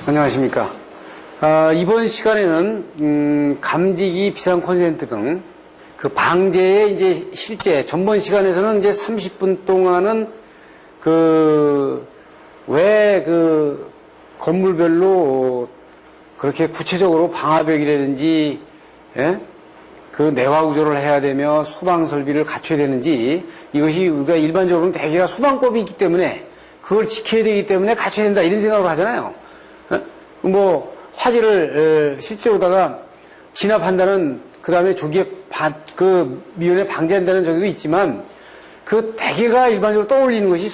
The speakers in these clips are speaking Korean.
안녕하십니까. 이번 시간에는 감지기, 비상 콘센트 등 그 방제의 이제 실제 전번 시간에서는 이제 30분 동안은 왜 건물별로 그렇게 구체적으로 방화벽이라든지 그 내화 구조를 해야 되며 소방 설비를 갖춰야 되는지, 이것이 우리가 일반적으로는 대개가 소방법이 있기 때문에 그걸 지켜야 되기 때문에 갖춰야 된다 이런 생각을 하잖아요. 뭐 화재를 실제로다가 진압한다는, 그 다음에 조기에 미연에 방지한다는 저기도 있지만, 그 대개가 일반적으로 떠올리는 것이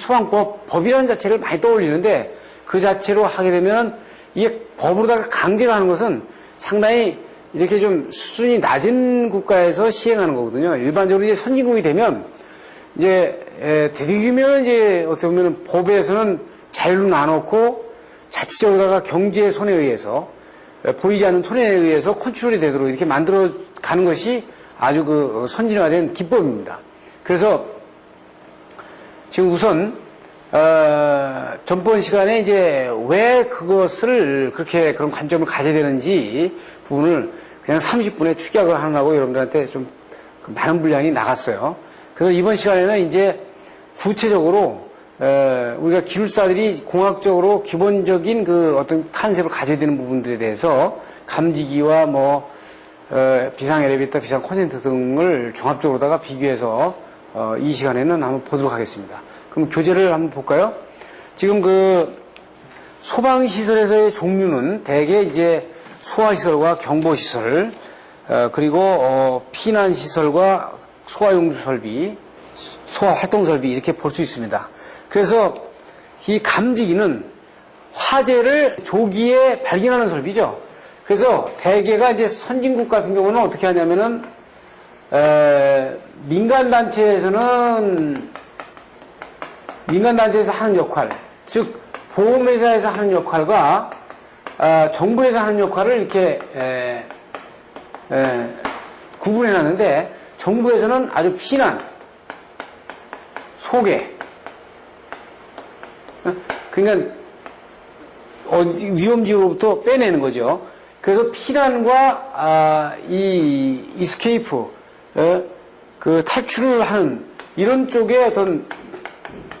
법이라는 자체를 많이 떠올리는데, 그 자체로 하게 되면 이게 법으로다가 강제로 하는 것은 상당히 이렇게 좀 수준이 낮은 국가에서 시행하는 거거든요. 일반적으로 이제 선진국이 되면 이제 되도록이면 이제 어떻게 보면 법에서는 자율로 나눠놓고 자치적으로다가 경제의 손에 의해서, 보이지 않는 손에 의해서 컨트롤이 되도록 이렇게 만들어 가는 것이 아주 선진화된 기법입니다. 그래서 지금 우선 전번 시간에 이제 왜 그것을 그렇게 그런 관점을 가져야 되는지 부분을 그냥 30분에 축약을 하느라고 여러분들한테 좀 많은 분량이 나갔어요. 그래서 이번 시간에는 이제 구체적으로 우리가 기술사들이 공학적으로 기본적인 그 어떤 컨셉을 가져야 되는 부분들에 대해서 감지기와 비상 엘리베이터, 비상 콘센트 등을 종합적으로다가 비교해서 이 시간에는 한번 보도록 하겠습니다. 그럼 교재를 한번 볼까요? 지금 소방시설에서의 종류는 대개 이제 소화시설과 경보시설, 그리고 피난시설과 소화용주설비, 소화활동설비 이렇게 볼 수 있습니다. 그래서 이 감지기는 화재를 조기에 발견하는 설비죠. 그래서 대개가 이제 선진국 같은 경우는 어떻게 하냐면은, 민간단체에서 하는 역할, 즉, 보험회사에서 하는 역할과, 정부에서 하는 역할을 이렇게, 구분해 놨는데, 정부에서는 아주 피난, 소개, 그러니까, 위험지역으로부터 빼내는 거죠. 그래서 피난과, 이스케이프, 탈출을 하는, 이런 쪽에 어떤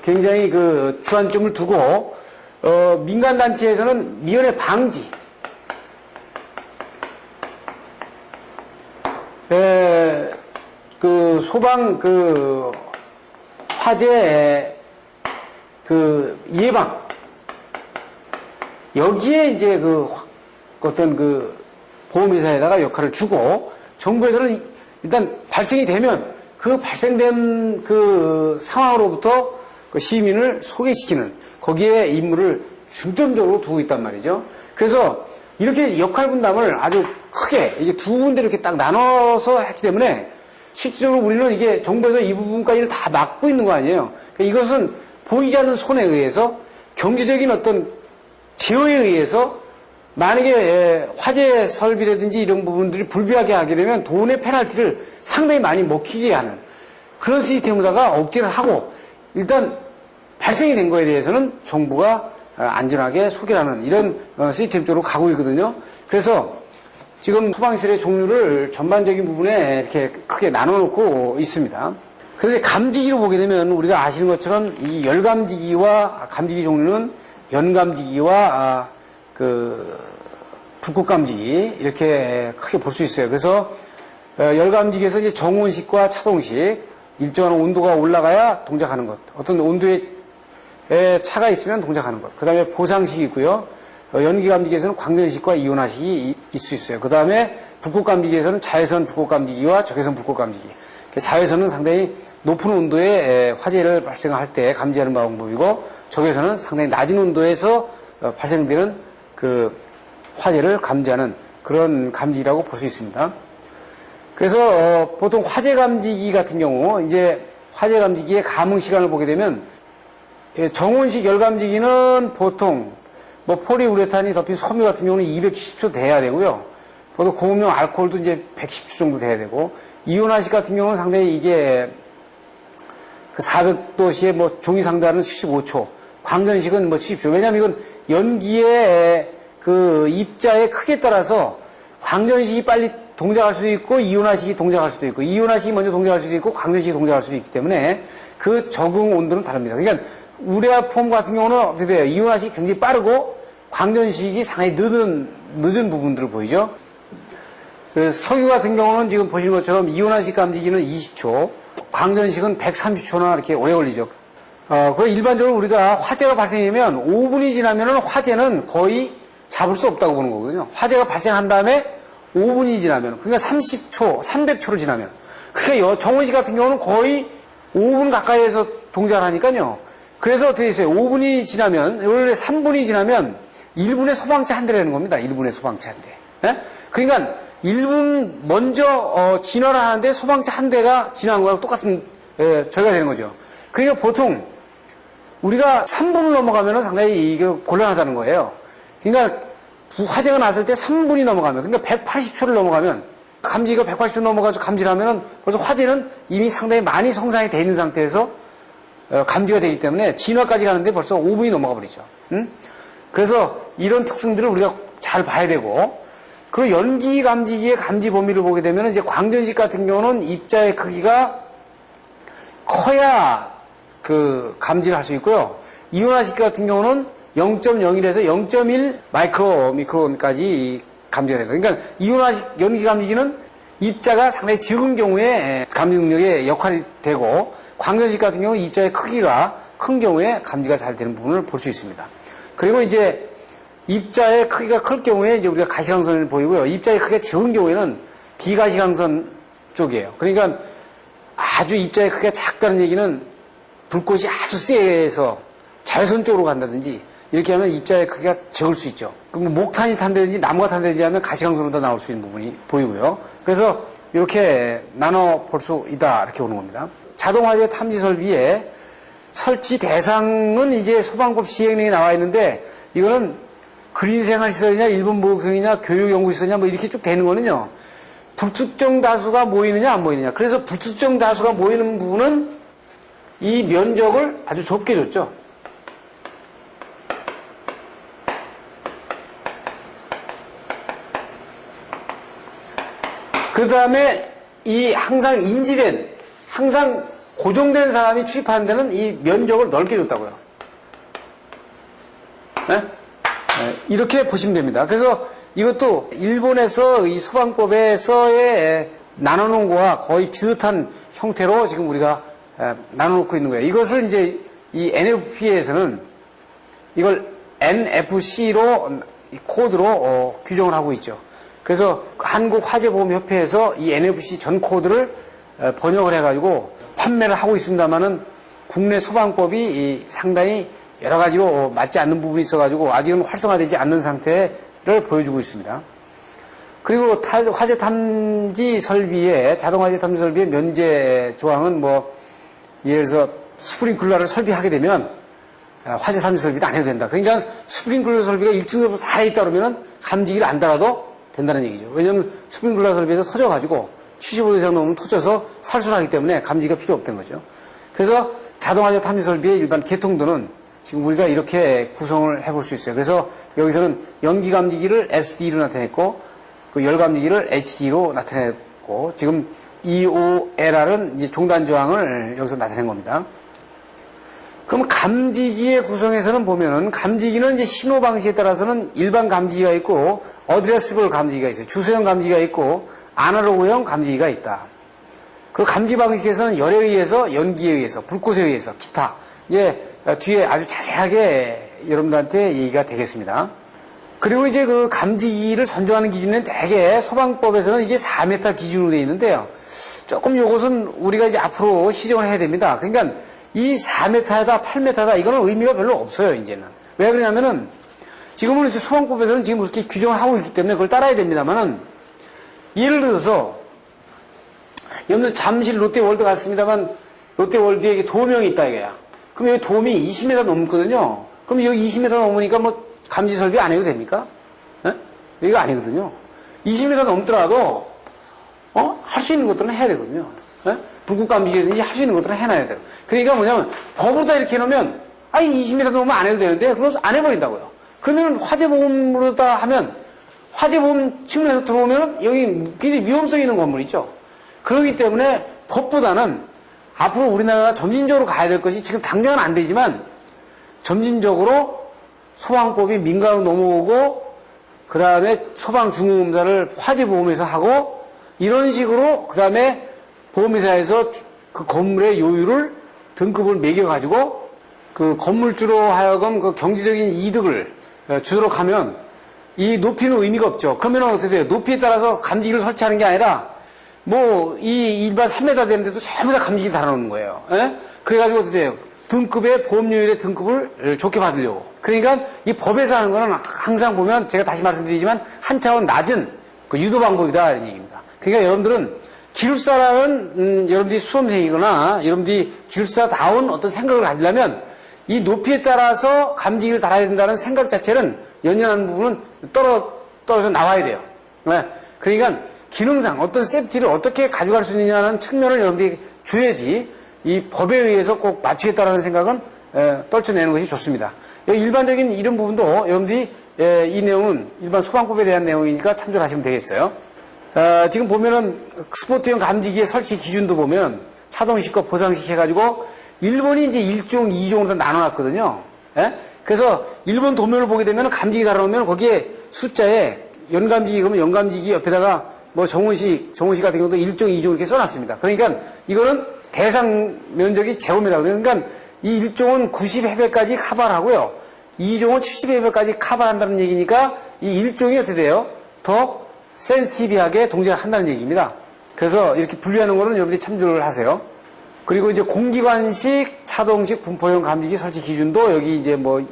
굉장히 주안점을 두고, 민간단체에서는 미연의 방지, 소방, 화재, 예방, 여기에 이제 어떤 보험회사에다가 역할을 주고, 정부에서는 일단 발생이 되면 그 발생된 상황으로부터 시민을 소개시키는, 거기에 임무를 중점적으로 두고 있단 말이죠. 그래서 이렇게 역할 분담을 아주 크게 이게 두 군데로 이렇게 딱 나눠서 했기 때문에 실질적으로 우리는 이게 정부에서 이 부분까지를 다 막고 있는 거 아니에요. 그러니까 이것은 보이지 않는 손에 의해서, 경제적인 어떤 제어에 의해서, 만약에 화재 설비라든지 이런 부분들이 불비하게 하게 되면 돈의 페널티를 상당히 많이 먹히게 하는 그런 시스템으로다가 억제를 하고, 일단 발생이 된 거에 대해서는 정부가 안전하게 소개하는 이런 시스템 쪽으로 가고 있거든요. 그래서 지금 소방시설의 종류를 전반적인 부분에 이렇게 크게 나눠놓고 있습니다. 그래서 감지기로 보게 되면 우리가 아시는 것처럼 이 열감지기와 감지기 종류는 연감지기와 불꽃감지기 이렇게 크게 볼 수 있어요. 그래서 열감지기에서 이제 정온식과 차동식, 일정한 온도가 올라가야 동작하는 것, 어떤 온도에 차가 있으면 동작하는 것. 그 다음에 보상식이 있고요. 연기감지기에서는 광전식과 이온화식이 있을 수 있어요. 그 다음에 불꽃감지기에서는 자외선 불꽃감지기와 적외선 불꽃감지기. 자외선은 상당히 높은 온도에 화재를 발생할 때 감지하는 방법이고, 적외선은 상당히 낮은 온도에서 발생되는 화재를 감지하는 그런 감지기라고 볼 수 있습니다. 그래서 보통 화재 감지기 같은 경우, 이제 화재 감지기의 감응 시간을 보게 되면, 정온식 열감지기는 보통 폴리우레탄이 덮인 섬유 같은 경우는 270초 돼야 되고요. 보통 고음용 알코올도 이제 110초 정도 돼야 되고, 이온화식 같은 경우는 상당히 이게 400도씨의 종이 상단은 75초, 광전식은 70초. 왜냐하면 이건 연기의 그 입자의 크기에 따라서 광전식이 빨리 동작할 수도 있고 이온화식이 동작할 수도 있고 이온화식이 먼저 동작할 수도 있고 광전식이 동작할 수도 있기 때문에 그 적응 온도는 다릅니다. 그러니까 우레아폼 같은 경우는 어떻게 돼요? 이온화식이 굉장히 빠르고 광전식이 상당히 늦은 부분들을 보이죠. 그 석유 같은 경우는 지금 보시는 것처럼 이온화식 감지기는 20초, 광전식은 130초나 이렇게 오래 걸리죠. 그 일반적으로 우리가 화재가 발생하면 5분이 지나면은 화재는 거의 잡을 수 없다고 보는 거거든요. 화재가 발생한 다음에 5분이 지나면, 그러니까 30초, 300초를 지나면. 그러니까 정원식 같은 경우는 거의 5분 가까이에서 동작을 하니까요. 그래서 어떻게 됐어요? 5분이 지나면, 원래 3분이 지나면 1분의 소방차 한 대라는 겁니다. 1분의 소방차 한 대. 예? 그러니까 1분 먼저 진화를 하는데 소방차 한 대가 진화한 거랑 똑같은 절가 되는 거죠. 그러니까 보통 우리가 3분을 넘어가면 상당히 이게 곤란하다는 거예요. 그러니까 화재가 났을 때 3분이 넘어가면, 그러니까 180초를 넘어가면, 감지기가 180초 넘어가서 감지를 하면은 벌써 화재는 이미 상당히 많이 성장이 되어 있는 상태에서 감지가 되기 때문에 진화까지 가는데 벌써 5분이 넘어가 버리죠. 그래서 이런 특성들을 우리가 잘 봐야 되고, 그리고 연기 감지기의 감지 범위를 보게 되면 이제 광전식 같은 경우는 입자의 크기가 커야 그 감지를 할 수 있고요. 이온화식 같은 경우는 0.01에서 0.1 미크론까지 감지가 됩니다. 그러니까 이온화식 연기 감지기는 입자가 상당히 적은 경우에 감지 능력의 역할이 되고, 광전식 같은 경우는 입자의 크기가 큰 경우에 감지가 잘 되는 부분을 볼 수 있습니다. 그리고 이제 입자의 크기가 클 경우에 이제 우리가 가시광선을 보이고요. 입자의 크기가 적은 경우에는 비가시광선 쪽이에요. 그러니까 아주 입자의 크기가 작다는 얘기는 불꽃이 아주 세서 자외선 쪽으로 간다든지 이렇게 하면 입자의 크기가 적을 수 있죠. 그럼 목탄이 탄다든지 나무가 탄다든지 하면 가시광선으로 다 나올 수 있는 부분이 보이고요. 그래서 이렇게 나눠 볼 수 있다 이렇게 보는 겁니다. 자동화재 탐지 설비의 설치 대상은 이제 소방법 시행령에 나와 있는데 이거는 그린생활시설이냐 일본보호경이냐 교육연구시설이냐 뭐 이렇게 쭉 되는 거는요. 불특정 다수가 모이느냐 안 모이느냐. 그래서 불특정 다수가 모이는 부분은 이 면적을 아주 좁게 줬죠. 그 다음에 이 항상 인지된, 항상 고정된 사람이 출입하는 데는 이 면적을 넓게 줬다고요. 네? 네, 이렇게 보시면 됩니다. 그래서 이것도 일본에서 이 소방법에서의 나눠놓은 거와 거의 비슷한 형태로 지금 우리가 나눠놓고 있는 거예요. 이것을 이제 이 NFPA에서는 이걸 NFC로 코드로 규정을 하고 있죠. 그래서 한국화재보험협회에서 이 NFC 전 코드를 번역을 해가지고 판매를 하고 있습니다만은 국내 소방법이 상당히 여러 가지로 맞지 않는 부분이 있어가지고 아직은 활성화되지 않는 상태를 보여주고 있습니다. 그리고 화재 탐지 설비의 자동화재 탐지 설비의 면제 조항은 뭐 예를 들어서 스프링클러를 설비하게 되면 화재 탐지 설비를 안 해도 된다. 그러니까 스프링클러 설비가 1층부터 다 있다 그러면 감지기를 안 달아도 된다는 얘기죠. 왜냐하면 스프링클러 설비에서 터져가지고 75도 이상 넘으면 터져서 살수하기 때문에 감지가 필요 없다는 거죠. 그래서 자동화재 탐지 설비의 일반 개통도는 지금 우리가 이렇게 구성을 해볼 수 있어요. 그래서 여기서는 연기 감지기를 SD로 나타냈고 그 열 감지기를 HD로 나타냈고 지금 EOLR은 이제 종단 저항을 여기서 나타낸 겁니다. 그럼 감지기의 구성에서는 보면은 감지기는 이제 신호 방식에 따라서는 일반 감지기가 있고 어드레스블 감지기가 있어요. 주소형 감지기가 있고 아날로그형 감지기가 있다. 그 감지 방식에서는 열에 의해서, 연기에 의해서, 불꽃에 의해서, 기타 이제 뒤에 아주 자세하게 여러분들한테 얘기가 되겠습니다. 그리고 이제 그 감지기를 선정하는 기준은 대개 소방법에서는 이게 4m 기준으로 되어 있는데요. 조금 요것은 우리가 이제 앞으로 시정을 해야 됩니다. 그러니까 이 4m다, 8m다 이거는 의미가 별로 없어요, 이제는. 왜 그러냐면은 지금은 이제 소방법에서는 지금 그렇게 규정을 하고 있기 때문에 그걸 따라야 됩니다만은 예를 들어서 여러분들 잠실 롯데월드 갔습니다만 롯데월드에 이게 도명이 있다 이거야. 그럼 여기 도움이 20m 넘거든요. 그럼 여기 20m 넘으니까 뭐 감지 설비 안 해도 됩니까? 네? 이거 아니거든요. 20m 넘더라도 할 수 있는 것들은 해야 되거든요. 네? 불꽃 감지기든지 할 수 있는 것들은 해놔야 돼요. 그러니까 뭐냐면 법으로 다 이렇게 해놓으면 20m 넘으면 안 해도 되는데 그래서 안 해버린다고요. 그러면 화재보험으로다 하면 화재보험 측면에서 들어오면 여기 굉장히 위험성이 있는 건물이죠. 그렇기 때문에 법보다는 앞으로 우리나라가 점진적으로 가야 될 것이 지금 당장은 안 되지만 점진적으로 소방법이 민간으로 넘어오고 그 다음에 소방중공검사를 화재보험에서 하고 이런 식으로 그 다음에 보험회사에서 그 건물의 요율을 등급을 매겨가지고 그 건물주로 하여금 그 경제적인 이득을 주도록 하면 이 높이는 의미가 없죠. 그러면 어떻게 돼요? 높이에 따라서 감지기를 설치하는 게 아니라 뭐 이 일반 3m 되는데도 전부 다 감지기 달아놓는 거예요. 예? 그래가지고 어떻게 돼요? 등급의 보험료율의 등급을 좋게 받으려고. 그러니까 이 법에서 하는 거는 항상 보면 제가 다시 말씀드리지만 한 차원 낮은 그 유도 방법이다 이런 얘기입니다. 그러니까 여러분들은 기술사라는 여러분들이 수험생이거나 여러분들이 기술사다운 어떤 생각을 가지려면 이 높이에 따라서 감지기를 달아야 된다는 생각 자체는 연연한 부분은 떨어져 나와야 돼요. 네. 그러니까 기능상 어떤 세프티를 어떻게 가져갈 수 있느냐는 측면을 여러분들이 줘야지 이 법에 의해서 꼭 맞추겠다라는 생각은 떨쳐내는 것이 좋습니다. 일반적인 이런 부분도 여러분들이 이 내용은 일반 소방법에 대한 내용이니까 참조하시면 되겠어요. 지금 보면은 스포트용 감지기의 설치 기준도 보면 차동식, 보상식 해가지고 일본이 이제 1종, 2종으로 나눠놨거든요. 예? 그래서 일본 도면을 보게 되면 감지기 달아놓으면 거기에 숫자에 연감지기 그러면 연감지기 옆에다가 뭐 정훈식 같은 경우도 1종, 2종 이렇게 써놨습니다. 그러니까 이거는 대상 면적이 제곱미터. 그러니까 이 1종은 90해배까지 커버를 하고요. 2종은 70해배까지 커버를 한다는 얘기니까 이 1종이 어떻게 돼요? 더 센시티비하게 동작을 한다는 얘기입니다. 그래서 이렇게 분류하는 거는 여러분들이 참조를 하세요. 그리고 이제 공기관식, 차동식, 분포형 감지기 설치 기준도 여기 이제 뭐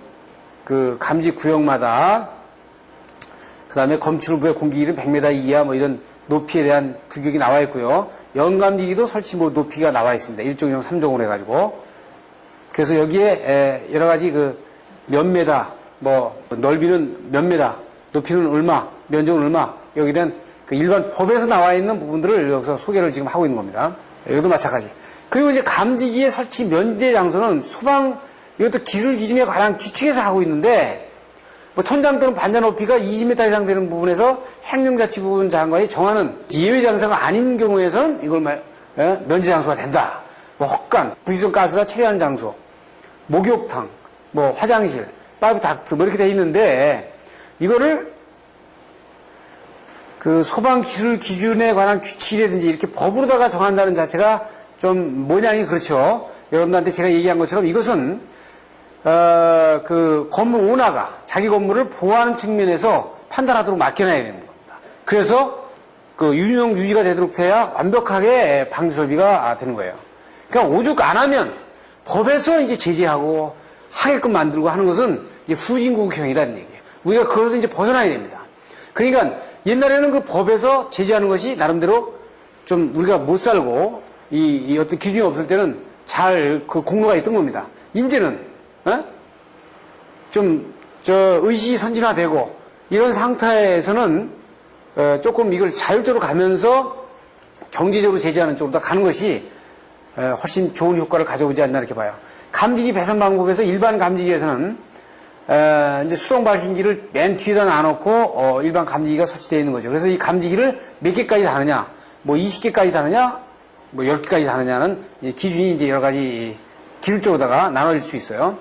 그 감지 구역마다 그 다음에 검출부의 공기기는 100m 이하 뭐 이런 높이에 대한 규격이 나와 있고요. 연감지기도 설치 뭐 높이가 나와 있습니다. 1종, 2종, 3종으로 해가지고. 그래서 여기에 여러 가지 그 몇 메다, 뭐 넓이는 몇 메다, 높이는 얼마, 면적은 얼마, 여기에 대한 그 일반 법에서 나와 있는 부분들을 여기서 소개를 지금 하고 있는 겁니다. 여기도 마찬가지. 그리고 이제 감지기의 설치 면제 장소는 소방, 이것도 기술 기준에 관한 규칙에서 하고 있는데, 뭐 천장 또는 반자 높이가 20m 이상 되는 부분에서 행정자치부분 장관이 정하는 예외 장소가 아닌 경우에서는 이걸 면제 장소가 된다. 뭐 헛간, 부지성 가스가 체류하는 장소, 목욕탕, 뭐 화장실, 파이브 닥트 뭐 이렇게 돼 있는데 이거를 그 소방 기술 기준에 관한 규칙이라든지 이렇게 법으로다가 정한다는 자체가 좀 모양이 그렇죠. 여러분들한테 제가 얘기한 것처럼 이것은 그 건물 오너가 자기 건물을 보호하는 측면에서 판단하도록 맡겨놔야 되는 겁니다. 그래서 그 유용 유지가 되도록 돼야 완벽하게 방지 설비가 되는 거예요. 그러니까 오죽 안 하면 법에서 이제 제재하고 하게끔 만들고 하는 것은 이제 후진국형이라는 얘기예요. 우리가 그것을 이제 벗어나야 됩니다. 그러니까 옛날에는 그 법에서 제재하는 것이 나름대로 좀 우리가 못 살고 이 어떤 기준이 없을 때는 잘 그 공로가 있던 겁니다. 이제는 좀 의식이 선진화되고 이런 상태에서는 조금 이걸 자율적으로 가면서 경제적으로 제재하는 쪽으로 가는 것이 훨씬 좋은 효과를 가져오지 않나 이렇게 봐요. 감지기 배선 일반 감지기에서는 이제 수동 발신기를 맨 뒤에다 놔놓고 일반 감지기가 설치되어 있는 거죠. 그래서 이 감지기를 몇 개까지 다느냐, 뭐 20개까지 다느냐, 뭐 10개까지 다느냐는 기준이 이제 여러 가지 기술적으로다가 나눠질 수 있어요.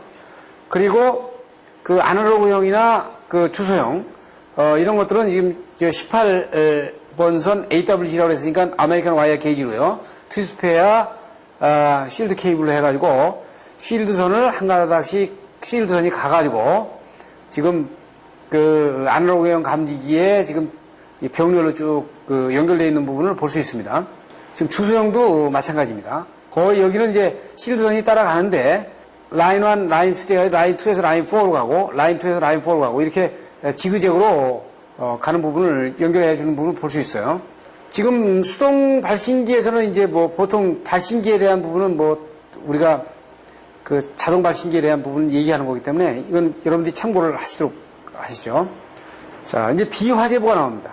그리고 그 아날로그형이나 그 주소형 이런 것들은 지금 18번선 AWG라고 했으니까 아메리칸 와이어 게이지로요. 트위스페어 쉴드 케이블로 해가지고 쉴드선을 한 가닥씩 쉴드선이 가가지고 지금 그 아날로그형 감지기에 지금 병렬로 쭉 그 연결되어 있는 부분을 볼 수 있습니다. 지금 주소형도 마찬가지입니다. 거의 여기는 이제 쉴드선이 따라가는데 라인 1, 라인 3, 라인 2에서 라인 4로 가고 라인 2에서 라인 4로 가고 이렇게 지그재그로 가는 부분을 연결해 주는 부분을 볼 수 있어요. 지금 수동 발신기에서는 이제 뭐 보통 발신기에 대한 부분은 뭐 우리가 그 자동 발신기에 대한 부분을 얘기하는 거기 때문에 이건 여러분들이 참고를 하시도록 하시죠. 자, 이제 비화재보가 나옵니다.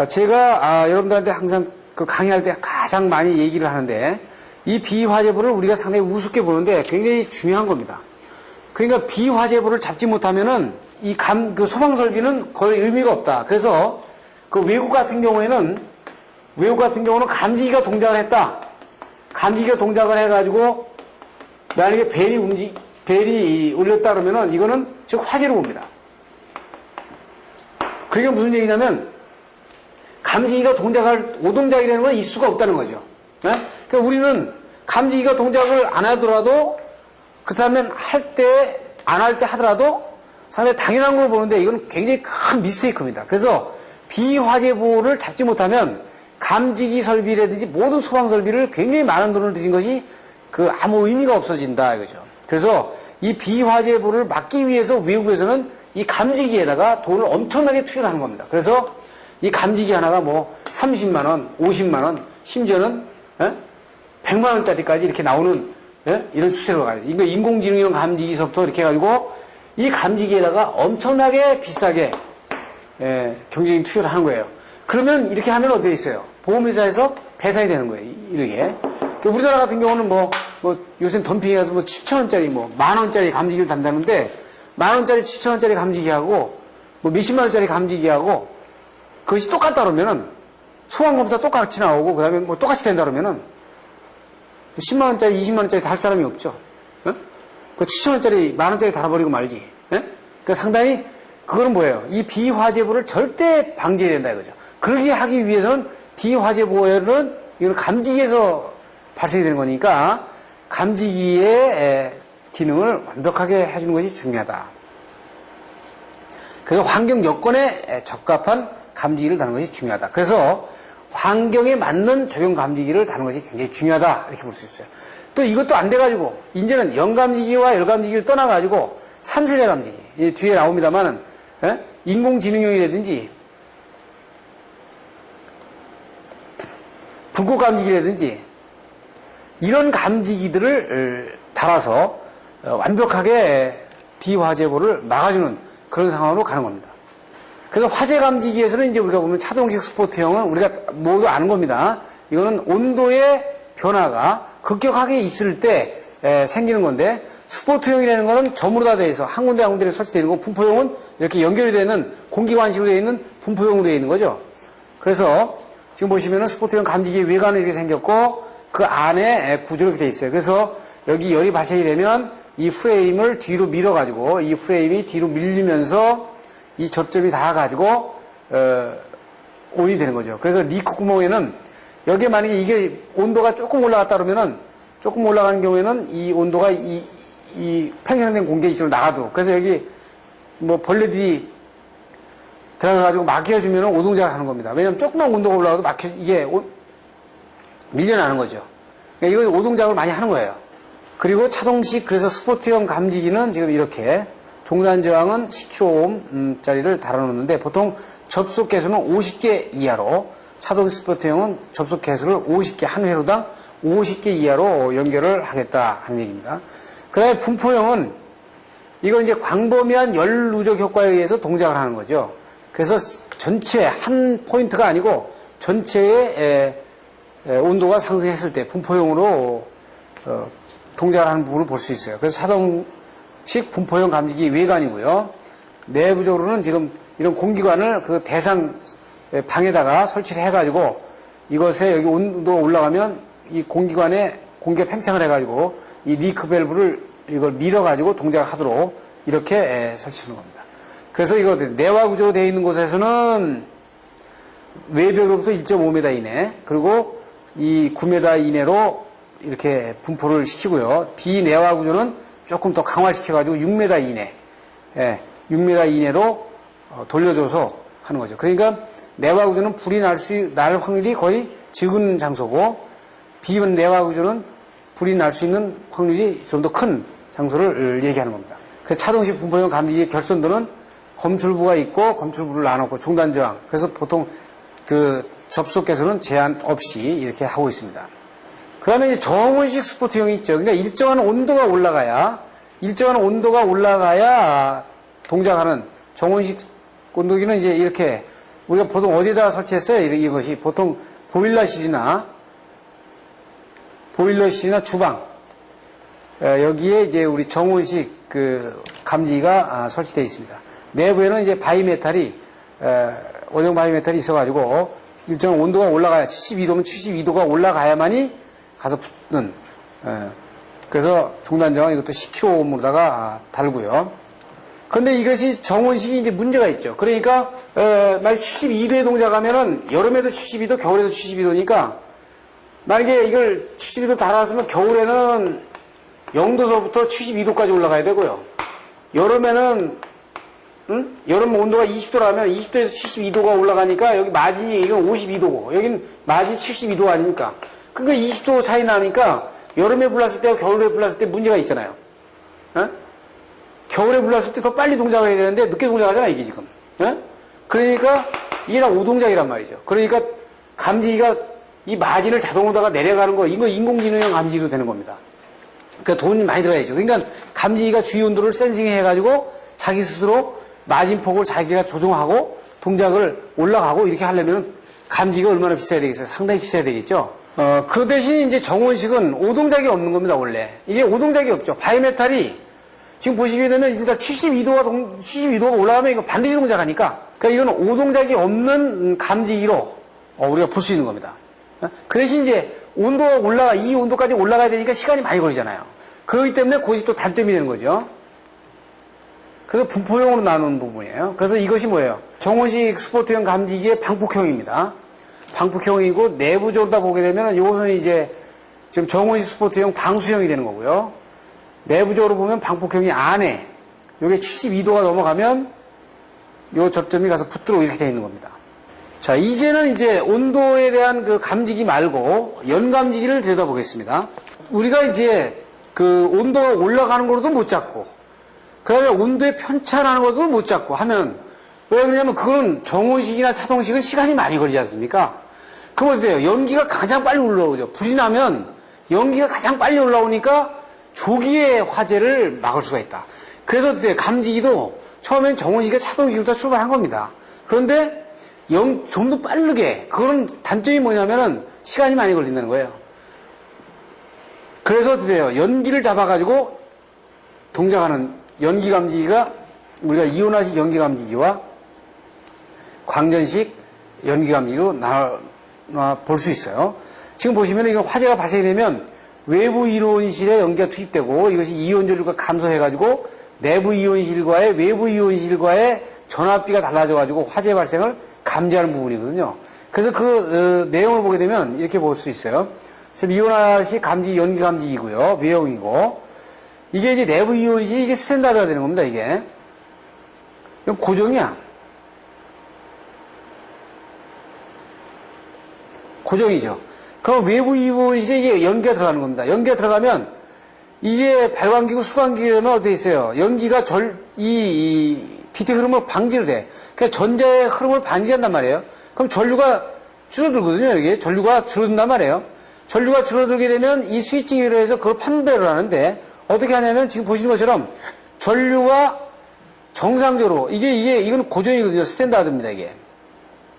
제가 여러분들한테 항상 그 강의할 때 가장 많이 얘기를 하는데 이 비화재보를 우리가 상당히 우습게 보는데 굉장히 중요한 겁니다. 그러니까 비화재보를 잡지 못하면은 그 소방 설비는 거의 의미가 없다. 그래서 그 외국 같은 경우는 감지기가 동작을 했다. 감지기가 동작을 해가지고 만약에 벨이 울렸다 그러면은 이거는 즉 화재로 봅니다. 그게 무슨 얘기냐면 감지기가 오동작이라는 건 있을 수가 없다는 거죠. 네? 그러니까 우리는 감지기가 동작을 안 하더라도 그렇다면 안 할 때 하더라도 상당히 당연한 걸 보는데 이건 굉장히 큰 미스테이크입니다. 그래서 비화재보를 잡지 못하면 감지기 설비라든지 모든 소방 설비를 굉장히 많은 돈을 들인 것이 아무 의미가 없어진다 이거죠. 그래서 이 비화재보를 막기 위해서 외국에서는 이 감지기에다가 돈을 엄청나게 투여를 하는 겁니다. 그래서 이 감지기 하나가 뭐 30만 원, 50만 원, 심지어는 100만 원짜리까지 이렇게 나오는 이런 추세로 가요. 이거 인공지능 감지기서부터 이렇게 해가지고 이 감지기에다가 엄청나게 비싸게 경제적인 투여를 하는 거예요. 그러면 이렇게 하면 어떻게 있어요? 보험회사에서 배상이 되는 거예요. 이렇게. 우리나라 같은 경우는 요새 덤핑에 가서 7,000원짜리, 10,000원짜리 감지기를 단다는데, 10,000원짜리, 7,000원짜리 감지기하고, 몇십만 원짜리 감지기하고, 그것이 똑같다 그러면은, 소방검사 똑같이 나오고, 그 다음에 똑같이 된다 그러면은, 10만원짜리, 20만원짜리 달 사람이 없죠. 그 7,000원짜리, 10,000원짜리 달아버리고 말지. 그러니까 상당히, 그거는 뭐예요? 이 비화재보를 절대 방지해야 된다 이거죠. 그러게 하기 위해서는 비화재보는 이건 감지기에서 발생이 되는 거니까 감지기의 기능을 완벽하게 해주는 것이 중요하다. 그래서 환경 여건에 적합한 감지기를 다는 것이 중요하다. 그래서 환경에 맞는 적용 감지기를 다는 것이 굉장히 중요하다 이렇게 볼 수 있어요. 또 이것도 안 돼가지고 이제는 영감지기와 열감지기를 떠나가지고 3세대 감지기 뒤에 나옵니다만은 인공지능형이라든지 불꽃 감지기라든지 이런 감지기들을 달아서 완벽하게 비화재보를 막아주는 그런 상황으로 가는 겁니다. 그래서 화재 감지기에서는 이제 우리가 보면 차동식 스포트형은 우리가 모두 아는 겁니다. 이거는 온도의 변화가 급격하게 있을 때 생기는 건데 스포트형이라는 거는 점으로 다 되어 있어 한 군데 한 군데에 설치되어 있는 거, 분포형은 이렇게 연결이 되는 공기관식으로 되어 있는 분포형으로 되어 있는 거죠. 그래서 지금 보시면은 스포트형 감지기 외관은 이렇게 생겼고 그 안에 구조로 이렇게 되어 있어요. 그래서 여기 열이 발생이 되면 이 프레임을 뒤로 밀어가지고 이 프레임이 뒤로 밀리면서 이 접점이 닿아가지고 온이 되는 거죠. 그래서 리크 구멍에는 여기에 만약에 이게 온도가 조금 올라갔다 그러면은 조금 올라가는 경우에는 이 온도가 이 팽창된 공기 이쪽으로 나가도록. 그래서 여기 벌레들이 들어가가지고 막혀주면 오동작을 하는 겁니다. 왜냐면 조금만 온도가 올라가도 이게 밀려나는 거죠. 그러니까 이거 오동작을 많이 하는 거예요. 그리고 차동식, 그래서 스포트형 감지기는 지금 이렇게 종단 저항은 10kΩ짜리를 달아놓는데 보통 접속 개수는 50개 이하로 차동식 스포트형은 접속 개수를 50개, 한 회로당 50개 이하로 연결을 하겠다 하는 얘기입니다. 그 다음에 분포형은 이건 이제 광범위한 열 누적 효과에 의해서 동작을 하는 거죠. 그래서 전체 한 포인트가 아니고 전체의 온도가 상승했을 때 분포형으로 동작을 하는 부분을 볼 수 있어요. 그래서 차동식 분포형 감지기 외관이고요. 내부적으로는 지금 이런 공기관을 그 대상 방에다가 설치를 해가지고 이것에 여기 온도가 올라가면 이 공기관에 공기가 팽창을 해가지고 이 리크 밸브를 이걸 밀어가지고 동작을 하도록 이렇게 설치하는 겁니다. 그래서 이거 내화 구조로 되어 있는 곳에서는 외벽으로부터 1.5m 이내 그리고 이 9m 이내로 이렇게 분포를 시키고요. 비내화 구조는 조금 더 강화시켜가지고 6m 이내, 6m 이내로 돌려줘서 하는 거죠. 그러니까 내화 구조는 불이 날 확률이 거의 적은 장소고 비내화 구조는 불이 날 수 있는 확률이 좀 더 큰 장소를 얘기하는 겁니다. 그래서 차동식 분포형 감지기의 결선도는 검출부가 있고 검출부를 나눴고 종단 저항. 그래서 보통 그 접속 개수는 제한 없이 이렇게 하고 있습니다. 그 다음에 이제 정원식 스포트형이 있죠. 그러니까 일정한 온도가 올라가야 동작하는 정원식 온도기는 이제 이렇게 우리가 보통 어디다가 설치했어요? 이것이 보통 보일러실이나 주방 여기에 이제 우리 정원식 그 감지기가 설치되어 있습니다. 내부에는 이제 바이메탈이, 원형 바이메탈이 있어가지고, 일정 온도가 올라가야, 72도면 72도가 올라가야만이 가서 붙는, 그래서 종단저항 이것도 10kΩ으로다가 달고요. 그런데 이것이 정원식이 이제 문제가 있죠. 그러니까, 만약 72도에 동작하면은 여름에도 72도, 겨울에도 72도니까, 만약에 이걸 72도 달아놨으면 겨울에는 0도서부터 72도까지 올라가야 되고요. 여름에는, 여름 온도가 20도라면 20도에서 72도가 올라가니까 여기 마진이, 이건 52도고, 여긴 마진 72도 아닙니까? 그러니까 20도 차이 나니까 여름에 불났을 때와 겨울에 불났을 때 문제가 있잖아요. 겨울에 불났을 때 더 빨리 동작을 해야 되는데 늦게 동작하잖아, 이게 지금. 그러니까 이게 다 오동작이란 말이죠. 그러니까 감지기가 이 마진을 자동으로다가 내려가는 거, 이거 인공지능형 감지기도 되는 겁니다. 그러니까 돈이 많이 들어야죠. 그러니까 감지기가 주위 온도를 센싱해가지고 자기 스스로 마진폭을 자기가 조정하고 동작을 올라가고 이렇게 하려면 감지기가 얼마나 비싸야 되겠어요? 상당히 비싸야 되겠죠? 그 대신 이제 정원식은 오동작이 없는 겁니다, 원래. 이게 오동작이 없죠. 바이메탈이 지금 보시게 되면 일단 72도가 올라가면 이거 반드시 동작하니까. 그러니까 이건 오동작이 없는 감지기로 우리가 볼 수 있는 겁니다. 그 대신 이제 온도가 이 온도까지 올라가야 되니까 시간이 많이 걸리잖아요. 그렇기 때문에 그것이 또 단점이 되는 거죠. 그래서 분포형으로 나누는 부분이에요. 그래서 이것이 뭐예요? 정원식 스포트형 감지기의 방폭형입니다. 방폭형이고 내부적으로 다 보게 되면 이것은 이제 지금 정원식 스포트형 방수형이 되는 거고요. 내부적으로 보면 방폭형이 안에 이게 72도가 넘어가면 이 접점이 가서 붙도록 이렇게 되어 있는 겁니다. 자, 이제는 이제 온도에 대한 그 감지기 말고 연감지기를 들여다보겠습니다. 우리가 이제 그 온도가 올라가는 거로도 못 잡고, 그 다음에 온도의 편차라는 것도 못 잡고 하면, 왜 그러냐면 그건 정원식이나 차동식은 시간이 많이 걸리지 않습니까? 그럼 어떻게 돼요? 연기가 가장 빨리 올라오죠. 불이 나면 연기가 가장 빨리 올라오니까 조기에 화재를 막을 수가 있다. 그래서 어떻게 돼요? 감지기도 처음엔 정원식과 차동식부터 출발한 겁니다. 그런데 좀 더 빠르게, 그거는 단점이 뭐냐면은 시간이 많이 걸린다는 거예요. 그래서 어떻게 돼요? 연기를 잡아가지고 동작하는 연기 감지기가 우리가 이온화식 연기 감지기와 광전식 연기 감지기로 볼 수 있어요. 지금 보시면 이건 화재가 발생이 되면 외부 이온실에 연기가 투입되고 이것이 이온 전류가 감소해가지고 내부 이온실과의 외부 이온실과의 전압비가 달라져가지고 화재 발생을 감지하는 부분이거든요. 그래서 그 내용을 보게 되면 이렇게 볼 수 있어요. 지금 이온화식 감지 연기 감지기고요, 외형이고 이게 이제 내부 이온실이 이게 스탠다드가 되는 겁니다. 이게 이건 고정이야. 고정이죠. 그럼 외부 이온실에 이게 연기가 들어가는 겁니다. 연기가 들어가면 이게 발광기고 수광기가 되면 어떻게 있어요? 연기가 빛의 흐름을 방지를 해. 그러니까 전자의 흐름을 방지한단 말이에요. 그럼 전류가 줄어들거든요. 여기 전류가 줄어든단 말이에요. 전류가 줄어들게 되면 이 스위칭으로 해서 그걸 판별을 하는데 어떻게 하냐면 지금 보시는 것처럼 전류가 정상적으로 이건 고정이거든요. 스탠다드입니다. 이게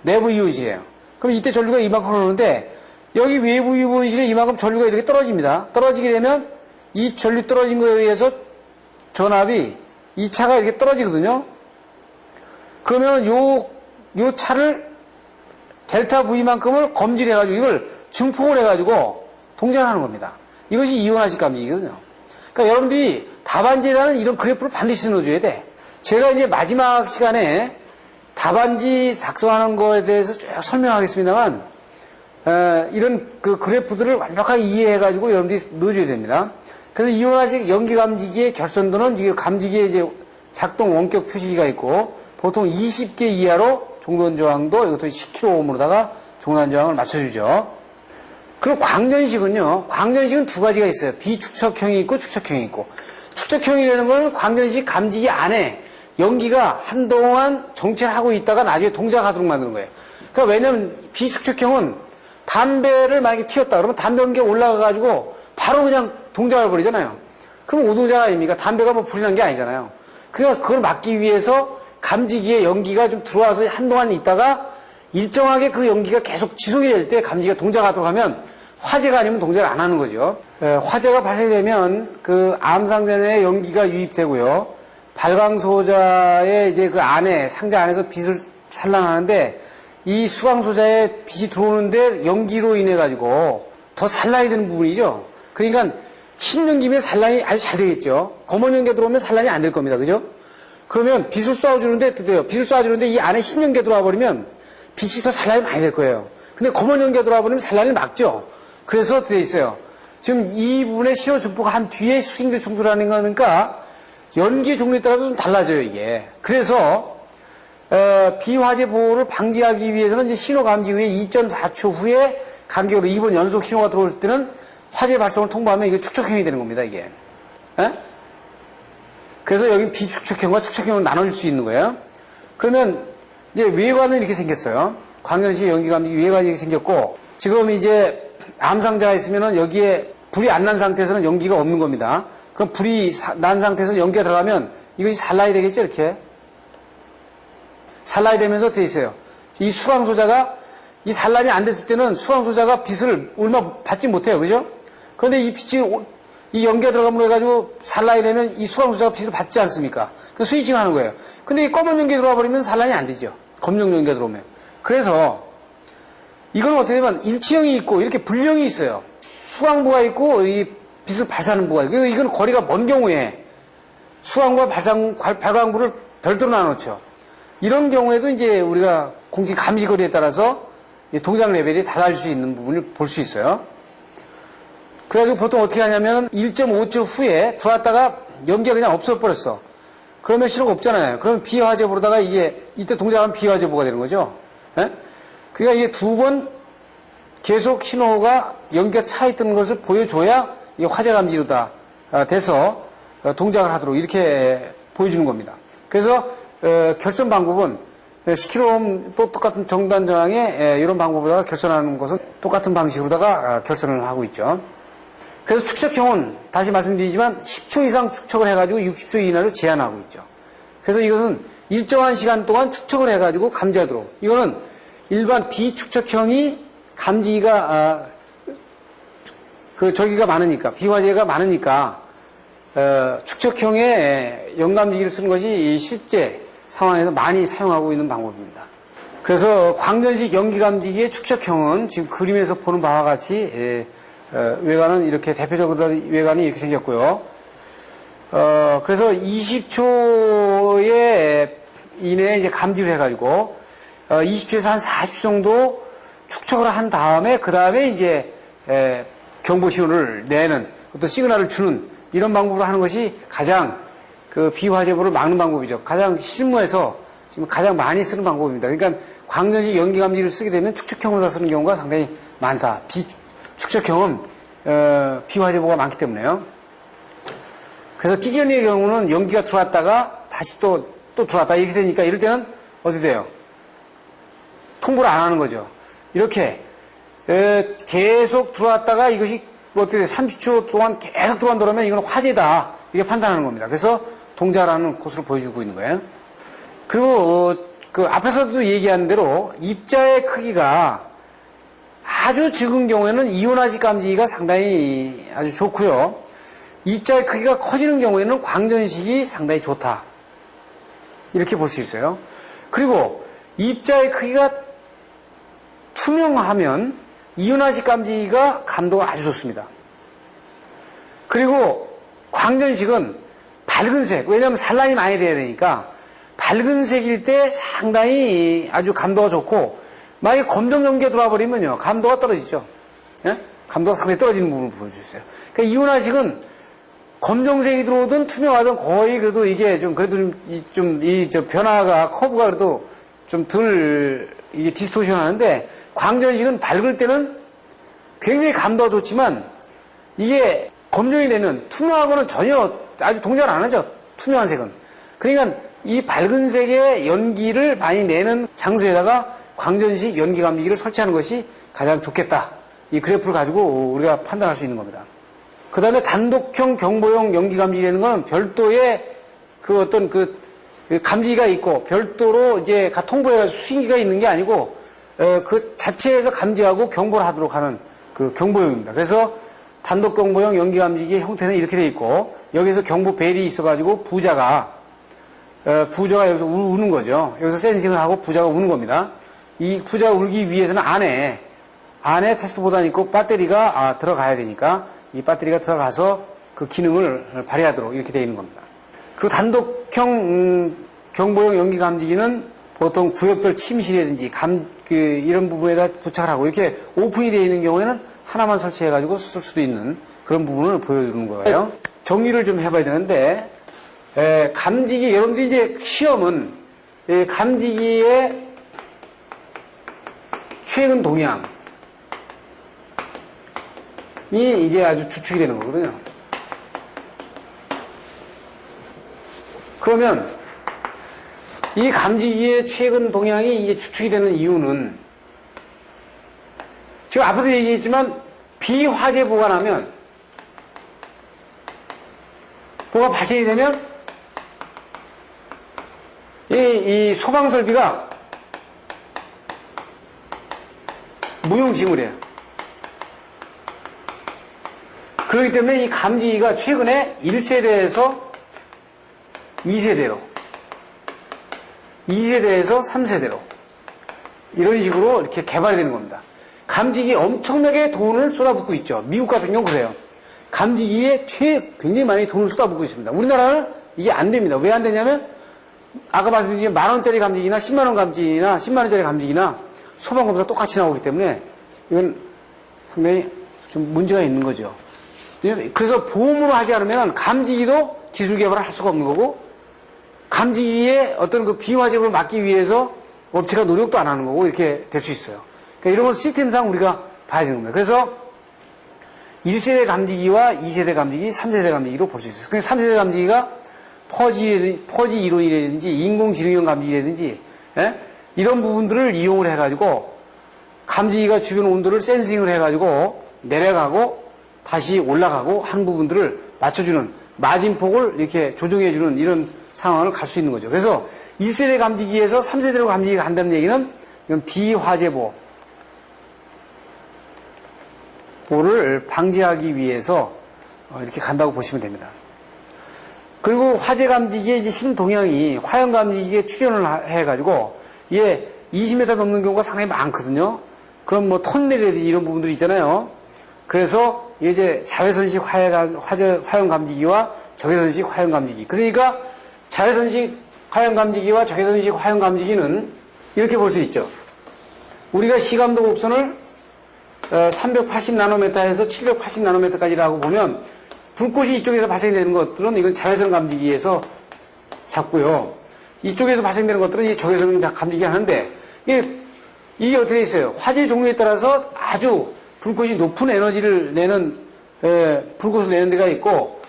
내부 이온실이에요. 그럼 이때 전류가 이만큼 흐르는데 여기 외부 이온실에 이만큼 전류가 이렇게 떨어집니다. 떨어지게 되면 이 전류 떨어진 거에 의해서 전압이 이 차가 이렇게 떨어지거든요. 그러면 요 차를 델타 V만큼을 검질해가지고 이걸 증폭을 해가지고 동작하는 겁니다. 이것이 이온화식 감지기거든요. 그러니까 여러분들이 답안지에다는 이런 그래프를 반드시 넣어줘야 돼. 제가 이제 마지막 시간에 답안지 작성하는 거에 대해서 쭉 설명하겠습니다만, 이런 그 그래프들을 완벽하게 이해해가지고 여러분들이 넣어줘야 됩니다. 그래서 이온화식 연기 감지기의 결선도는 이게 감지기의 이제 작동 원격 표시기가 있고, 보통 20개 이하로 종단 저항도 이것도 10kΩ으로다가 종단 저항을 맞춰주죠. 그리고 광전식은요, 광전식은 두 가지가 있어요. 비축척형이 있고 축척형이 있고. 축척형이라는 건 광전식 감지기 안에 연기가 한동안 정체를 하고 있다가 나중에 동작하도록 만드는 거예요. 그러니까 왜냐면 비축척형은 담배를 만약에 피웠다 그러면 담배 연기가 올라가가지고 바로 그냥 동작을 벌이잖아요. 그럼 오동작 아닙니까? 담배가 뭐 불이 난 게 아니잖아요. 그러니까 그걸 막기 위해서 감지기에 연기가 좀 들어와서 한동안 있다가 일정하게 그 연기가 계속 지속이 될 때 감지기가 동작하도록 하면 화재가 아니면 동작을 안 하는 거죠. 화재가 발생되면 그 암상자내에 연기가 유입되고요. 발광소자의 이제 그 안에, 상자 안에서 빛을 산란하는데, 이 수광소자에 빛이 들어오는데 연기로 인해가지고 더 산란이 되는 부분이죠. 그러니까 흰 연기면 산란이 아주 잘 되겠죠. 검은 연기가 들어오면 산란이 안 될 겁니다. 그죠? 그러면 빛을 쏴주는데, 빛을 쏴주는데 이 안에 흰 연기가 들어와 버리면 빛이 더 산란이 많이 될 거예요. 근데 검은 연기가 들어와 버리면 산란을 막죠. 그래서 어떻게 돼 있어요? 지금 이 부분의 신호 증폭가 한 뒤에 수신기 충돌하는 거니까 연기 종류에 따라서 좀 달라져요, 이게. 그래서 비화재 보호를 방지하기 위해서는 이제 신호 감지 후에 2.4초 후에 간격으로 2번 연속 신호가 들어올 때는 화재 발생을 통보하면 이게 축적형이 되는 겁니다, 이게. 에? 그래서 여기 비축적형과 축적형으로 나눠줄 수 있는 거예요. 그러면 이제 외관은 이렇게 생겼어요. 광전시 연기 감지 외관이 이렇게 생겼고, 지금 이제 암상자가 있으면은 여기에 불이 안 난 상태에서는 연기가 없는 겁니다. 그럼 불이 난 상태에서 연기가 들어가면 이것이 산란이 되겠죠, 이렇게. 산란이 되면서 돼 있어요. 이 수광소자가, 이 산란이 안 됐을 때는 수광소자가 빛을 얼마 받지 못해요, 그죠? 그런데 이 빛이, 이 연기가 들어가면 해가지고 산란이 되면 이 수광소자가 빛을 받지 않습니까? 그 스위칭 하는 거예요. 근데 이 검은 연기가 들어와 버리면 산란이 안 되죠. 검정 연기가 들어오면. 그래서, 이건 어떻게 되면 일치형이 있고 이렇게 불령이 있어요. 수광부가 있고 이 빛을 발사하는 부가 있고, 이건 거리가 먼 경우에 수광과 발광부를 별도로 나눠놓죠. 이런 경우에도 이제 우리가 공식 감지 거리에 따라서 동작 레벨이 달라질 수 있는 부분을 볼 수 있어요. 그래가지고 보통 어떻게 하냐면 1.5초 후에 들어왔다가 연기가 그냥 없어버렸어. 그러면 신호가 없잖아요. 그러면 비화재보로다가 이게 이때 동작하면 비화재보가 되는 거죠. 예? 그러니까 이게 두 번 계속 신호가 연기가 차 있던 것을 보여줘야 이게 화재 감지로다 돼서 동작을 하도록 이렇게 보여주는 겁니다. 그래서 결선 방법은 10kΩ 또 똑같은 정단 저항에 이런 방법으로다가 결선하는 것은 똑같은 방식으로다가 결선을 하고 있죠. 그래서 축적형은 다시 말씀드리지만 10초 이상 축적을 해가지고 60초 이내로 제한하고 있죠. 그래서 이것은 일정한 시간 동안 축적을 해가지고 감지하도록. 이거는 일반 비축적형이 감지가 저기가 많으니까, 비화재가 많으니까 축적형의 연감지기를 쓰는 것이 실제 상황에서 많이 사용하고 있는 방법입니다. 그래서 광전식 연기감지기의 축적형은 지금 그림에서 보는 바와 같이 외관은 이렇게 대표적으로 외관이 이렇게 생겼고요. 그래서 20초에 이내에 이제 감지를 해가지고 20초에서 한 40초 정도 축적을 한 다음에 그 다음에 이제 경보 신호를 내는 어떤 시그널을 주는 이런 방법으로 하는 것이 가장 그 비화재보를 막는 방법이죠. 가장 실무에서 지금 가장 많이 쓰는 방법입니다. 그러니까 광전식 연기 감지를 쓰게 되면 축적형으로 쓰는 경우가 상당히 많다. 비축적형은 비화재보가 많기 때문에요. 그래서 끼견이의 경우는 연기가 들어왔다가 다시 또 들어왔다 이렇게 되니까 이럴 때는 어떻게 돼요? 통보를 안 하는 거죠. 이렇게 계속 들어왔다가 이것이 어떻게 돼? 30초 동안 계속 들어간다 그러면 이건 화재다 이렇게 판단하는 겁니다. 그래서 동작하는 코스로 보여주고 있는 거예요. 그리고 그 앞에서도 얘기한 대로 입자의 크기가 아주 적은 경우에는 이온화식 감지기가 상당히 아주 좋고요. 입자의 크기가 커지는 경우에는 광전식이 상당히 좋다. 이렇게 볼 수 있어요. 그리고 입자의 크기가 투명하면 이온화식 감지기가 감도가 아주 좋습니다. 그리고 광전식은 밝은색, 왜냐하면 산란이 많이 돼야 되니까 밝은 색일 때 상당히 아주 감도가 좋고, 만약에 검정 연기가 들어와 버리면요 감도가 떨어지죠. 예? 감도가 상당히 떨어지는 부분을 보여줄 수 있어요. 그러니까 이온화식은 검정색이 들어오든 투명하든 거의 그래도 이게 좀 그래도 저 변화가 커브가 그래도 좀 덜 이게 디스토션 하는데, 광전식은 밝을 때는 굉장히 감도가 좋지만 이게 검정이 되면 투명하고는 전혀 아주 동작을 안 하죠. 투명한 색은. 그러니까 이 밝은 색의 연기를 많이 내는 장소에다가 광전식 연기 감지기를 설치하는 것이 가장 좋겠다. 이 그래프를 가지고 우리가 판단할 수 있는 겁니다. 그 다음에 단독형 경보용 연기 감지기라는 건 별도의 그 어떤 그 감지기가 있고 별도로 이제 통보해가지고 수신기가 있는 게 아니고 그 자체에서 감지하고 경보를 하도록 하는 그 경보용입니다. 그래서 단독 경보용 연기 감지기의 형태는 이렇게 돼 있고, 여기서 경보 벨이 있어가지고 부자가 부저가 여기서 우는 거죠. 여기서 센싱을 하고 부저가 우는 겁니다. 이 부저가 울기 위해서는 안에 테스트 보단이 있고 배터리가 들어가야 되니까 이 배터리가 들어가서 그 기능을 발휘하도록 이렇게 되어 있는 겁니다. 그리고 단독형 경보용 연기 감지기는 보통 구역별 침실이라든지 이런 부분에다 부착을 하고 이렇게 오픈이 되어 있는 경우에는 하나만 설치해가지고 쓸 수도 있는 그런 부분을 보여주는 거예요. 정리를 좀 해봐야 되는데, 감지기, 여러분들이 이제 시험은 감지기의 최근 동향이 이게 아주 주축이 되는 거거든요. 그러면 이 감지기의 최근 동향이 이게 주축이 되는 이유는 지금 앞에서 얘기했지만 비화재보가 나면 뭐가 발생이 되면 이 소방설비가 무용지물이에요. 그렇기 때문에 이 감지기가 최근에 1세대에서 2세대로 2세대에서 3세대로 이런 식으로 이렇게 개발이 되는 겁니다. 감지기에 엄청나게 돈을 쏟아붓고 있죠. 미국 같은 경우 그래요. 감지기에 굉장히 많이 돈을 쏟아붓고 있습니다. 우리나라는 이게 안 됩니다. 왜 안 되냐면 아까 말씀드린 10,000원짜리 감지기나 10만원 감지기나 10만원짜리 감지기나 소방검사 똑같이 나오기 때문에 이건 상당히 좀 문제가 있는 거죠. 그래서 보험으로 하지 않으면 감지기도 기술 개발을 할 수가 없는 거고 감지기에 어떤 그 비화재를 막기 위해서 업체가 노력도 안 하는 거고 이렇게 될 수 있어요. 그러니까 이런 건 시스템상 우리가 봐야 되는 겁니다. 그래서 1세대 감지기와 2세대 감지기, 3세대 감지기로 볼 수 있어요. 그러니까 3세대 감지기가 퍼지 이론이라든지 인공지능형 감지기라든지 이런 부분들을 이용을 해가지고 감지기가 주변 온도를 센싱을 해가지고 내려가고 다시 올라가고 하는 부분들을 맞춰주는 마진폭을 이렇게 조정해주는 이런 상황을 갈 수 있는 거죠. 그래서 1세대 감지기에서 3세대로 감지기가 간다는 얘기는 이건 비화재보를 방지하기 위해서 이렇게 간다고 보시면 됩니다. 그리고 화재 감지기의 이제 신동향이 화형 감지기에 출현을 해가지고 이게 20m 넘는 경우가 상당히 많거든요. 그럼 뭐 턴넬이라든지 이런 부분들이 있잖아요. 그래서 이제 자외선식 화형 감지기와 적외선식 화형 감지기. 그러니까 자외선식 화형 감지기와 적외선식 화형 감지기는 이렇게 볼 수 있죠. 우리가 시감도 곡선을 380나노미터에서 780나노미터까지라고 보면 불꽃이 이쪽에서 발생되는 것들은 이건 자외선 감지기에서 잡고요. 이쪽에서 발생되는 것들은 이 적외선 감지기 하는데 이게 어떻게 돼 있어요? 화재 종류에 따라서 아주 불꽃이 높은 에너지를 내는 불꽃을 내는 데가 있고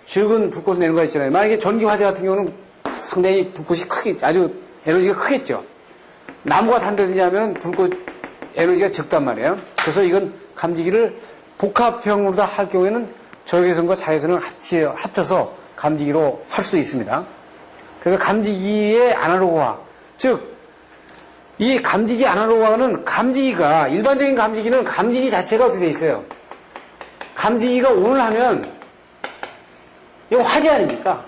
적은 불꽃을 내는 데가 있잖아요. 만약에 전기 화재 같은 경우는 상당히 불꽃이 아주 에너지가 크겠죠. 나무가 탄다든지 하면 불꽃 에너지가 적단 말이에요. 그래서 이건 감지기를 복합형으로 다 할 경우에는 적외선과 자외선을 같이 합쳐서 감지기로 할 수도 있습니다. 그래서 감지기의 아날로그화, 즉 이 감지기 아날로그화는 감지기가 일반적인 감지기는 감지기 자체가 어떻게 돼 있어요? 감지기가 ON을 하면 이거 화재 아닙니까?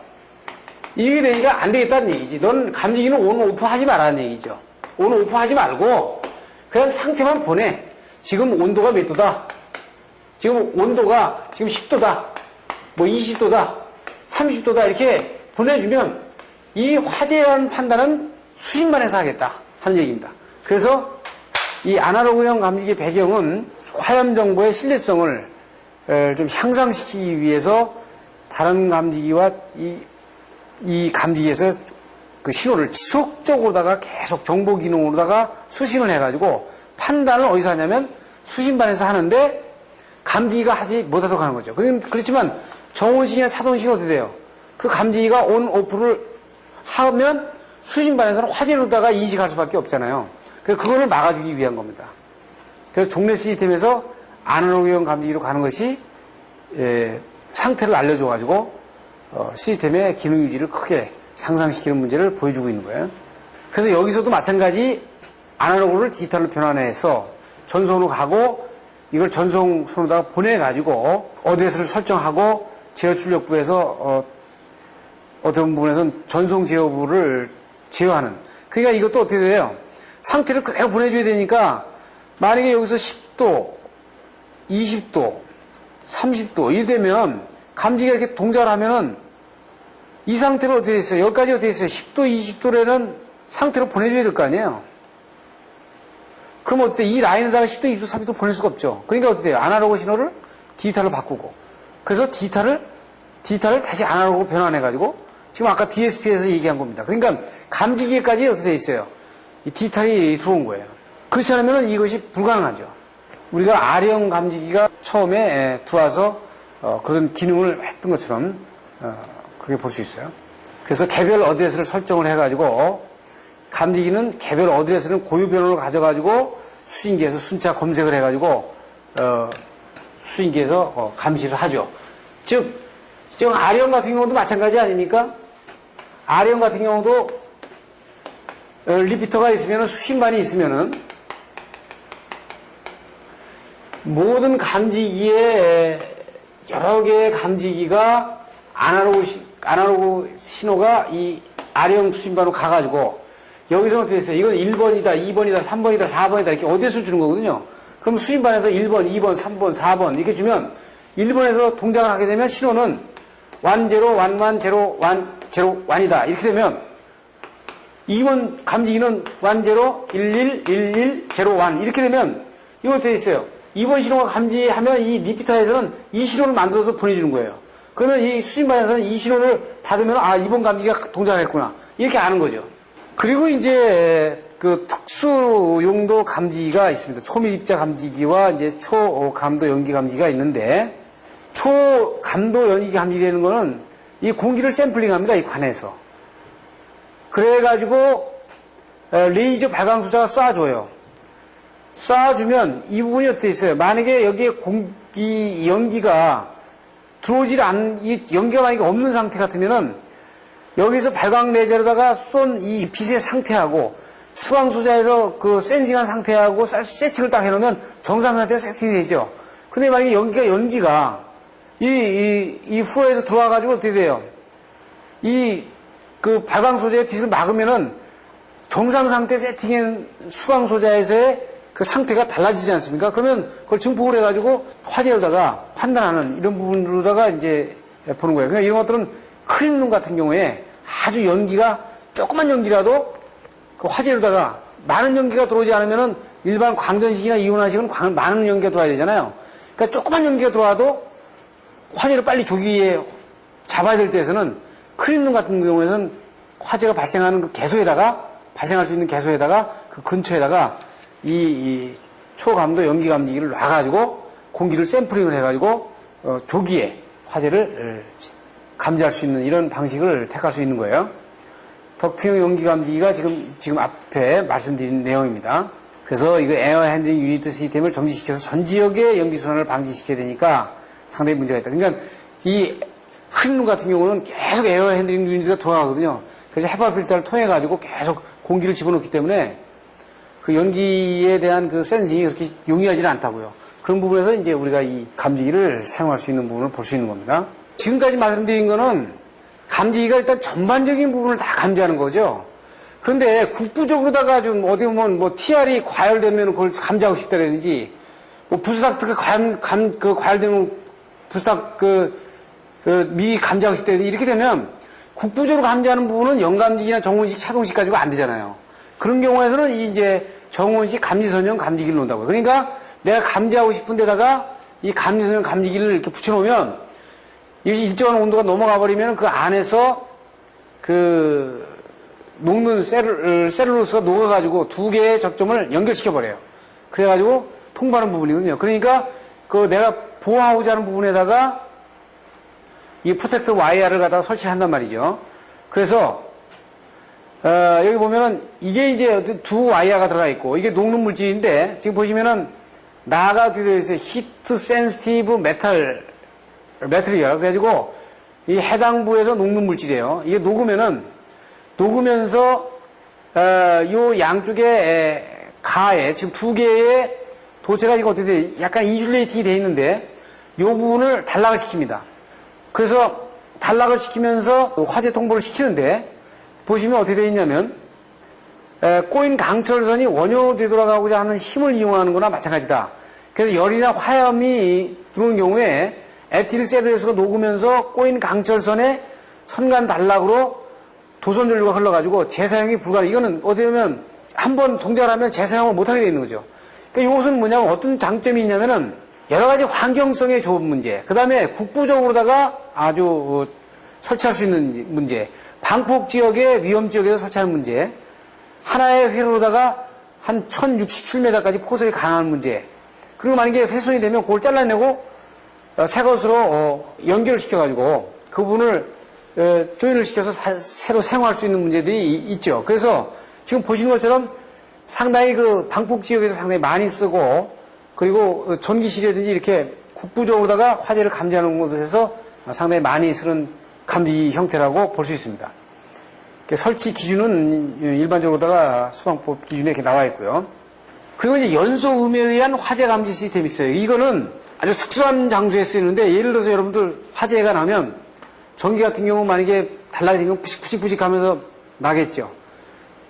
이게 되니까 안 되겠다는 얘기지. 넌 감지기는 ON 오프 하지 말라는 얘기죠. ON 오프 하지 말고 그냥 상태만 보내. 지금 온도가 몇 도다? 지금 온도가 지금 10도다. 뭐 20도다. 30도다. 이렇게 보내주면 이 화재라는 판단은 수신만에서 하겠다 하는 얘기입니다. 그래서 이 아날로그형 감지기 배경은 화염 정보의 신뢰성을 좀 향상시키기 위해서 다른 감지기와 이 감지기에서 그 신호를 지속적으로다가 계속 정보 기능으로다가 수신을 해가지고 판단을 어디서 하냐면 수신반에서 하는데 감지기가 하지 못하도록 하는 거죠. 그렇지만 정온식이나 차도온식은 어떻게 돼요? 그 감지기가 온, 오프를 하면 수신반에서는 화재로다가 인식할 수밖에 없잖아요. 그래서 그거를 막아주기 위한 겁니다. 그래서 종래 시스템에서 아날로그형 감지기로 가는 것이 상태를 알려줘가지고 시스템의 기능 유지를 크게 향상시키는 문제를 보여주고 있는 거예요. 그래서 여기서도 마찬가지 아날로그를 디지털로 변환해서 전송으로 가고 이걸 전송선으로다가 보내가지고 어드레스를 설정하고 제어 출력부에서 어떤 부분에서는 전송 제어부를 제어하는. 그러니까 이것도 어떻게 돼요? 상태를 그대로 보내줘야 되니까 만약에 여기서 10도, 20도, 30도 이래 되면 감지기가 이렇게 동작을 하면은 이 상태로 어떻게 돼 있어요? 여기까지 어떻게 돼 있어요? 10도, 20도라는 상태로 보내줘야 될 거 아니에요? 그럼 어떻게 이 라인에다가 10도, 20도, 30도 보낼 수가 없죠. 그러니까 어떻게 돼요? 아날로그 신호를 디지털로 바꾸고. 그래서 디지털을 다시 아날로그로 변환해가지고 지금 아까 DSP에서 얘기한 겁니다. 그러니까 감지기에까지 어떻게 돼 있어요? 이 디지털이 들어온 거예요. 그렇지 않으면 이것이 불가능하죠. 우리가 R형 감지기가 처음에 들어와서 그런 기능을 했던 것처럼 그렇게 볼 수 있어요. 그래서 개별 어드레스를 설정을 해가지고 감지기는 개별 어드레스는 고유 번호를 가져가지고 수신기에서 순차 검색을 해가지고 수신기에서 감시를 하죠. 즉 R형 같은 경우도 마찬가지 아닙니까? R형 같은 경우도 리피터가 있으면 수신반이 있으면은 모든 감지기에 여러 개의 감지기가 아날로그 신호가 이 R형 수신반으로 가가지고 여기서 어떻게 됐어요? 이건 1번이다, 2번이다, 3번이다, 4번이다 이렇게 어디에서 주는 거거든요. 그럼 수신반에서 1번, 2번, 3번, 4번 이렇게 주면 1번에서 동작을 하게 되면 신호는 1, 0, 1, 1, 0, 1, 0, 1이다. 이렇게 되면 2번 감지기는 1, 0, 1, 1, 1, 1, 0, 1 이렇게 되면 이거 어떻게 있어요? 2번 신호가 감지하면 이 리피터에서는 이 신호를 만들어서 보내주는 거예요. 그러면 이 수신반에서는 이 신호를 받으면 2번 감지기가 동작을 했구나. 이렇게 아는 거죠. 그리고 이제 그 특수 용도 감지기가 있습니다. 초밀입자 감지기와 이제 초감도 연기 감지기가 있는데 초감도 연기 감지기라는 거는 이 공기를 샘플링 합니다. 이 관에서. 그래가지고 레이저 발광수자가 쏴줘요. 쏴주면 이 부분이 어떻게 있어요? 만약에 여기에 연기가 들어오질 이 연기가 만약에 없는 상태 같으면은 여기서 발광 레이저로다가 쏜 이 빛의 상태하고 수광수자에서 그 센싱한 상태하고 세팅을 딱 해놓으면 정상 상태가 세팅이 되죠. 근데 만약에 연기가 이 후에서 들어와가지고 어떻게 돼요? 그 발광 소재의 빛을 막으면은 정상 상태 세팅한 수광 소자에서의 그 상태가 달라지지 않습니까? 그러면 그걸 증폭을 해가지고 화재로다가 판단하는 이런 부분으로다가 이제 보는 거예요. 그러니까 이런 것들은 크림룸 같은 경우에 아주 연기가 조그만 연기라도 그 화재로다가 많은 연기가 들어오지 않으면은 일반 광전식이나 이온화식은 많은 연기가 들어와야 되잖아요. 그러니까 조그만 연기가 들어와도 화재를 빨리 조기에 잡아야 될 때에서는 크림룸 같은 경우에는 화재가 발생하는 그 발생할 수 있는 개소에다가 그 근처에다가 이 초감도 연기 감지기를 놔가지고 공기를 샘플링을 해가지고 조기에 화재를 감지할 수 있는 이런 방식을 택할 수 있는 거예요. 덕트형 연기 감지기가 지금 앞에 말씀드린 내용입니다. 그래서 이거 에어 핸들링 유니트 시스템을 정지시켜서 전 지역의 연기 순환을 방지시켜야 되니까 상당히 문제가 있다. 그러니까 이 크림룸 같은 경우는 계속 에어 핸들링 유니트가 돌아가거든요. 그래서 헤파 필터를 통해 가지고 계속 공기를 집어넣기 때문에 그 연기에 대한 그 센싱이 그렇게 용이하지는 않다고요. 그런 부분에서 이제 우리가 이 감지기를 사용할 수 있는 부분을 볼 수 있는 겁니다. 지금까지 말씀드린 거는 감지기가 일단 전반적인 부분을 다 감지하는 거죠. 그런데 국부적으로다가 좀 어디 보면 뭐 TR이 과열되면 그걸 감지하고 싶다라든지 뭐 부스닥트가 과열되면 부스닥 미 감지하고 싶다든지 이렇게 되면 국부적으로 감지하는 부분은 영감지기나 정원식, 차동식 가지고 안 되잖아요. 그런 경우에서는 이제 정원식 감지선형 감지기를 놓는다고요. 그러니까 내가 감지하고 싶은 데다가 이 감지선형 감지기를 이렇게 붙여놓으면 이것이 일정한 온도가 넘어가 버리면 그 안에서 그 녹는 셀룰로스가 녹아가지고 두 개의 접점을 연결시켜버려요. 그래가지고 통과하는 부분이거든요. 그러니까 그 내가 보호하고자 하는 부분에다가 이 프로텍터 와이어를 갖다가 설치를 한단 말이죠. 그래서 여기 보면은 이게 이제 두 와이어가 들어가 있고 이게 녹는 물질인데 지금 보시면은 나가 어떻게 되어 있어요? 히트 센시티브 메트리얼. 그래가지고 이 해당 부에서 녹는 물질이에요. 이게 녹으면서 요 양쪽에 가에 지금 두 개의 도체가 이거 어떻게 돼? 약간 인슐레이팅이 돼 있는데 요 부분을 단락을 시킵니다. 그래서 단락을 시키면서 화재 통보를 시키는데 보시면 어떻게 되어 있냐면 꼬인 강철선이 원형으로 되돌아가고자 하는 힘을 이용하는 거나 마찬가지다. 그래서 열이나 화염이 들어오는 경우에 에틸셀룰로스가 녹으면서 꼬인 강철선의 선간 단락으로 도선 전류가 흘러가지고 재사용이 불가능. 이거는 어떻게 보면 한번 동작을 하면 재사용을 못하게 되어 있는 거죠. 그러니까 이것은 뭐냐면 어떤 장점이 있냐면은 여러 가지 환경성에 좋은 문제, 그 다음에 국부적으로다가 아주 설치할 수 있는 문제, 방폭 지역의 위험 지역에서 설치하는 문제, 하나의 회로로다가 한 1067m까지 포설이 가능한 문제, 그리고 만약에 훼손이 되면 그걸 잘라내고 새 것으로 연결을 시켜가지고 그 부분을 조인을 시켜서 새로 사용할 수 있는 문제들이 있죠. 그래서 지금 보시는 것처럼 상당히 그 방폭 지역에서 상당히 많이 쓰고, 그리고 전기실이라든지 이렇게 국부적으로다가 화재를 감지하는 곳에서 상당히 많이 쓰는 감지 형태라고 볼 수 있습니다. 설치 기준은 일반적으로다가 소방법 기준에 이렇게 나와 있고요. 그리고 이제 연소음에 의한 화재 감지 시스템이 있어요. 이거는 아주 특수한 장소에 쓰이는데, 예를 들어서 여러분들 화재가 나면 전기 같은 경우 만약에 달라지는 건 푸식푸식 하면서 나겠죠.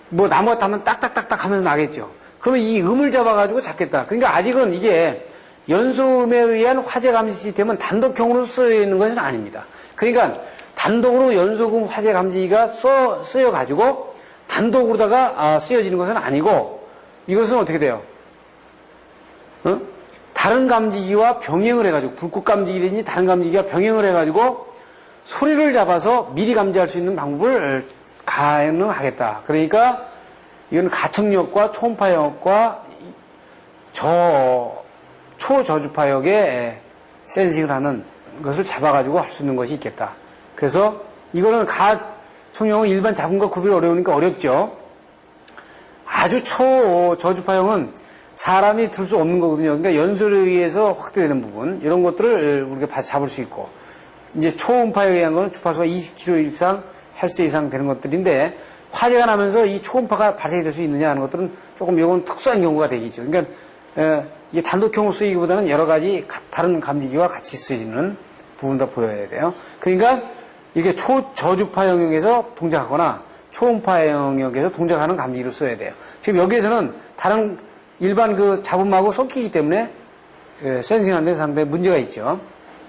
뭐 나무가 타면 딱딱딱딱 하면서 나겠죠. 그러면 이 음을 잡아가지고 잡겠다. 그러니까 아직은 이게 연소음에 의한 화재 감지 시스템은 단독형으로 쓰여 있는 것은 아닙니다. 그러니까 단독으로 연소음 화재 감지기가 쓰여가지고 단독으로다가 쓰여지는 것은 아니고, 이것은 어떻게 돼요? 다른 감지기와 병행을 해가지고, 불꽃 감지기든지 다른 감지기와 병행을 해가지고 소리를 잡아서 미리 감지할 수 있는 방법을 가능하겠다. 그러니까 이건 가청력과 초음파역과 초저주파역에 센싱을 하는 것을 잡아가지고 할 수 있는 것이 있겠다. 그래서 이거는 가청력은 일반 작품과 구별이 어려우니까 어렵죠. 아주 초저주파역은 사람이 들 수 없는 거거든요. 그러니까 연소에 의해서 확대되는 부분, 이런 것들을 우리가 잡을 수 있고, 이제 초음파에 의한 거는 주파수가 20km 이상, 헬스 이상 되는 것들인데, 화재가 나면서 이 초음파가 발생이 될 수 있느냐 하는 것들은 조금 이건 특수한 경우가 되겠죠. 그러니까 이게 단독형으로 쓰이기보다는 여러 가지 다른 감지기와 같이 쓰여지는 부분 다 보여야 돼요. 그러니까 이게 초저주파 영역에서 동작하거나 초음파 영역에서 동작하는 감지기로 써야 돼요. 지금 여기에서는 다른 일반 그 잡음하고 섞이기 때문에 센싱하는 데 상당히 문제가 있죠.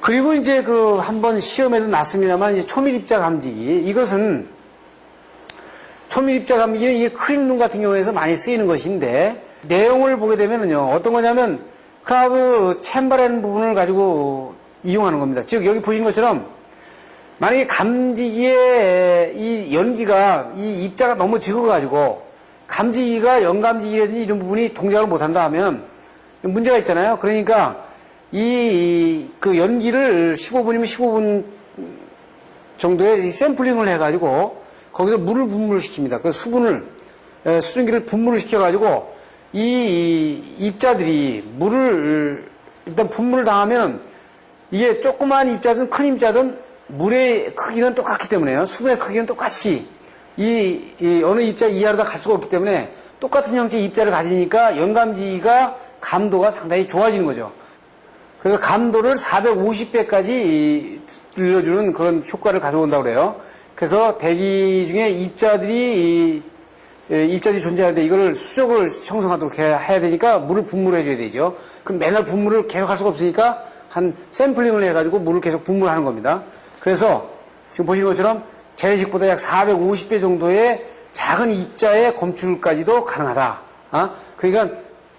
그리고 이제 한번 시험에도 났습니다만, 이제 초밀입자 감지기. 이것은 초밀입자 감지기는 이게 크림룸 같은 경우에서 많이 쓰이는 것인데, 내용을 보게 되면은요, 어떤 거냐면, 클라우드 챔버라는 부분을 가지고 이용하는 겁니다. 즉, 여기 보신 것처럼, 만약에 감지기에 이 연기가, 이 입자가 너무 적어가지고, 감지기가 연감지기라든지 이런 부분이 동작을 못한다 하면, 문제가 있잖아요. 그러니까, 그 연기를 15분이면 15분 정도의 샘플링을 해가지고, 거기서 물을 분무를 시킵니다. 그 수증기를 분무를 시켜가지고, 이 입자들이 물을, 일단 분무를 당하면, 이게 조그마한 입자든 큰 입자든 물의 크기는 똑같기 때문에요. 수분의 크기는 똑같이, 어느 입자 이하로 다 갈 수가 없기 때문에, 똑같은 형태의 입자를 가지니까 연감지가 감도가 상당히 좋아지는 거죠. 그래서 감도를 450배까지 늘려주는 그런 효과를 가져온다고 그래요. 그래서 대기 중에 입자들이 존재하는데 이거를 수적을 형성하도록 해야 되니까 물을 분무를 해줘야 되죠. 그럼 맨날 분무를 계속 할 수가 없으니까 한 샘플링을 해가지고 물을 계속 분무를 하는 겁니다. 그래서 지금 보시는 것처럼 재래식보다 약 450배 정도의 작은 입자의 검출까지도 가능하다. 그러니까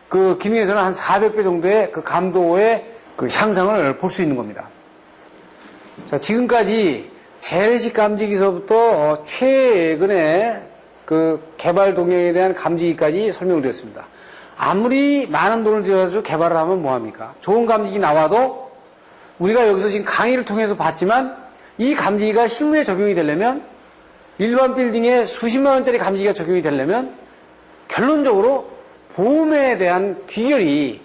그 기능에서는 한 400배 정도의 그 감도의 그 향상을 볼 수 있는 겁니다. 자, 지금까지 재래식 감지기서부터 최근에 그 개발 동향에 대한 감지기까지 설명을 드렸습니다. 아무리 많은 돈을 들여서 개발을 하면 뭐합니까? 좋은 감지기 나와도 우리가 여기서 지금 강의를 통해서 봤지만 이 감지기가 실무에 적용이 되려면, 일반 빌딩에 수십만 원짜리 감지기가 적용이 되려면 결론적으로 보험에 대한 귀결이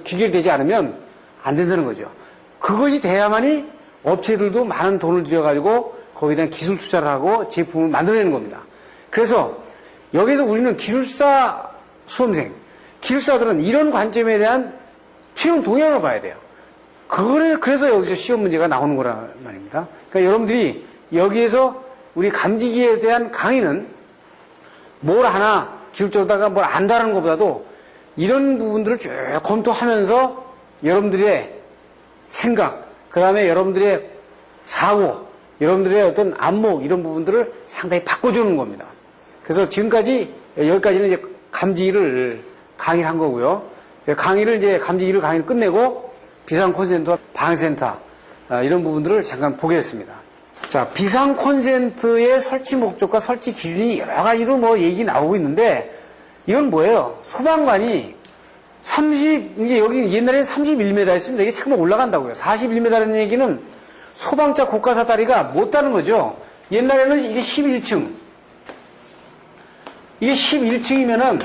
귀결이 되지 않으면 안 된다는 거죠. 그것이 돼야만이 업체들도 많은 돈을 들여가지고 거기에 대한 기술 투자를 하고 제품을 만들어내는 겁니다. 그래서 여기서 우리는 기술사 수험생, 기술사들은 이런 관점에 대한 최종 동향을 봐야 돼요. 그래서 여기서 시험 문제가 나오는 거란 말입니다. 그러니까 여러분들이 여기에서 우리 감지기에 대한 강의는 뭘 하나 기술적으로다가 뭘 안다는 것보다도 이런 부분들을 쭉 검토하면서 여러분들의 생각, 그 다음에 여러분들의 사고, 여러분들의 어떤 안목 이런 부분들을 상당히 바꿔주는 겁니다. 그래서 지금까지 여기까지는 이제 감지기를 강의를 한 거고요. 감지기를 강의를 끝내고 비상 콘센트와 방센터 이런 부분들을 잠깐 보겠습니다. 자, 비상 콘센트의 설치 목적과 설치 기준이 여러 가지로 뭐 얘기 나오고 있는데 이건 뭐예요? 소방관이 이게 여기 옛날에는 31m였습니다. 이게 잠깐만 올라간다고요. 41m라는 얘기는 소방차 고가사 다리가 못 다는 거죠. 옛날에는 이게 11층. 이게 11층이면은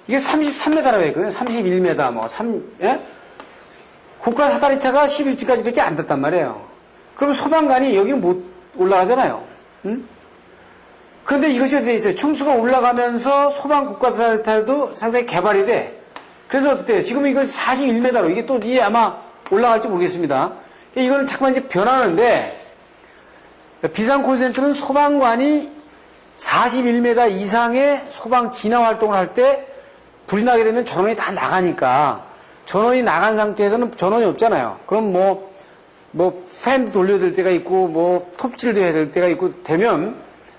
이게 33m라고 했거든요. 31m, 예? 고가사 다리차가 11층까지밖에 안 됐단 말이에요. 그럼 소방관이 여기는 못 올라가잖아요. 응? 그런데 이것이 어떻게 돼 있어요? 층수가 올라가면서 소방 고가사 다리도 상당히 개발이 돼. 그래서 어떻게 돼요? 지금 이건 41m로 이게 또 이게 아마 올라갈지 모르겠습니다. 이거는 잠깐만 이제 변하는데 비상 콘센트는 소방관이 41m 이상의 소방 진화 활동을 할 때 불이 나게 되면 전원이 다 나가니까 전원이 나간 상태에서는 전원이 없잖아요. 그럼 팬도 돌려야 될 때가 있고 톱질도 해야 될 때가 있고 되면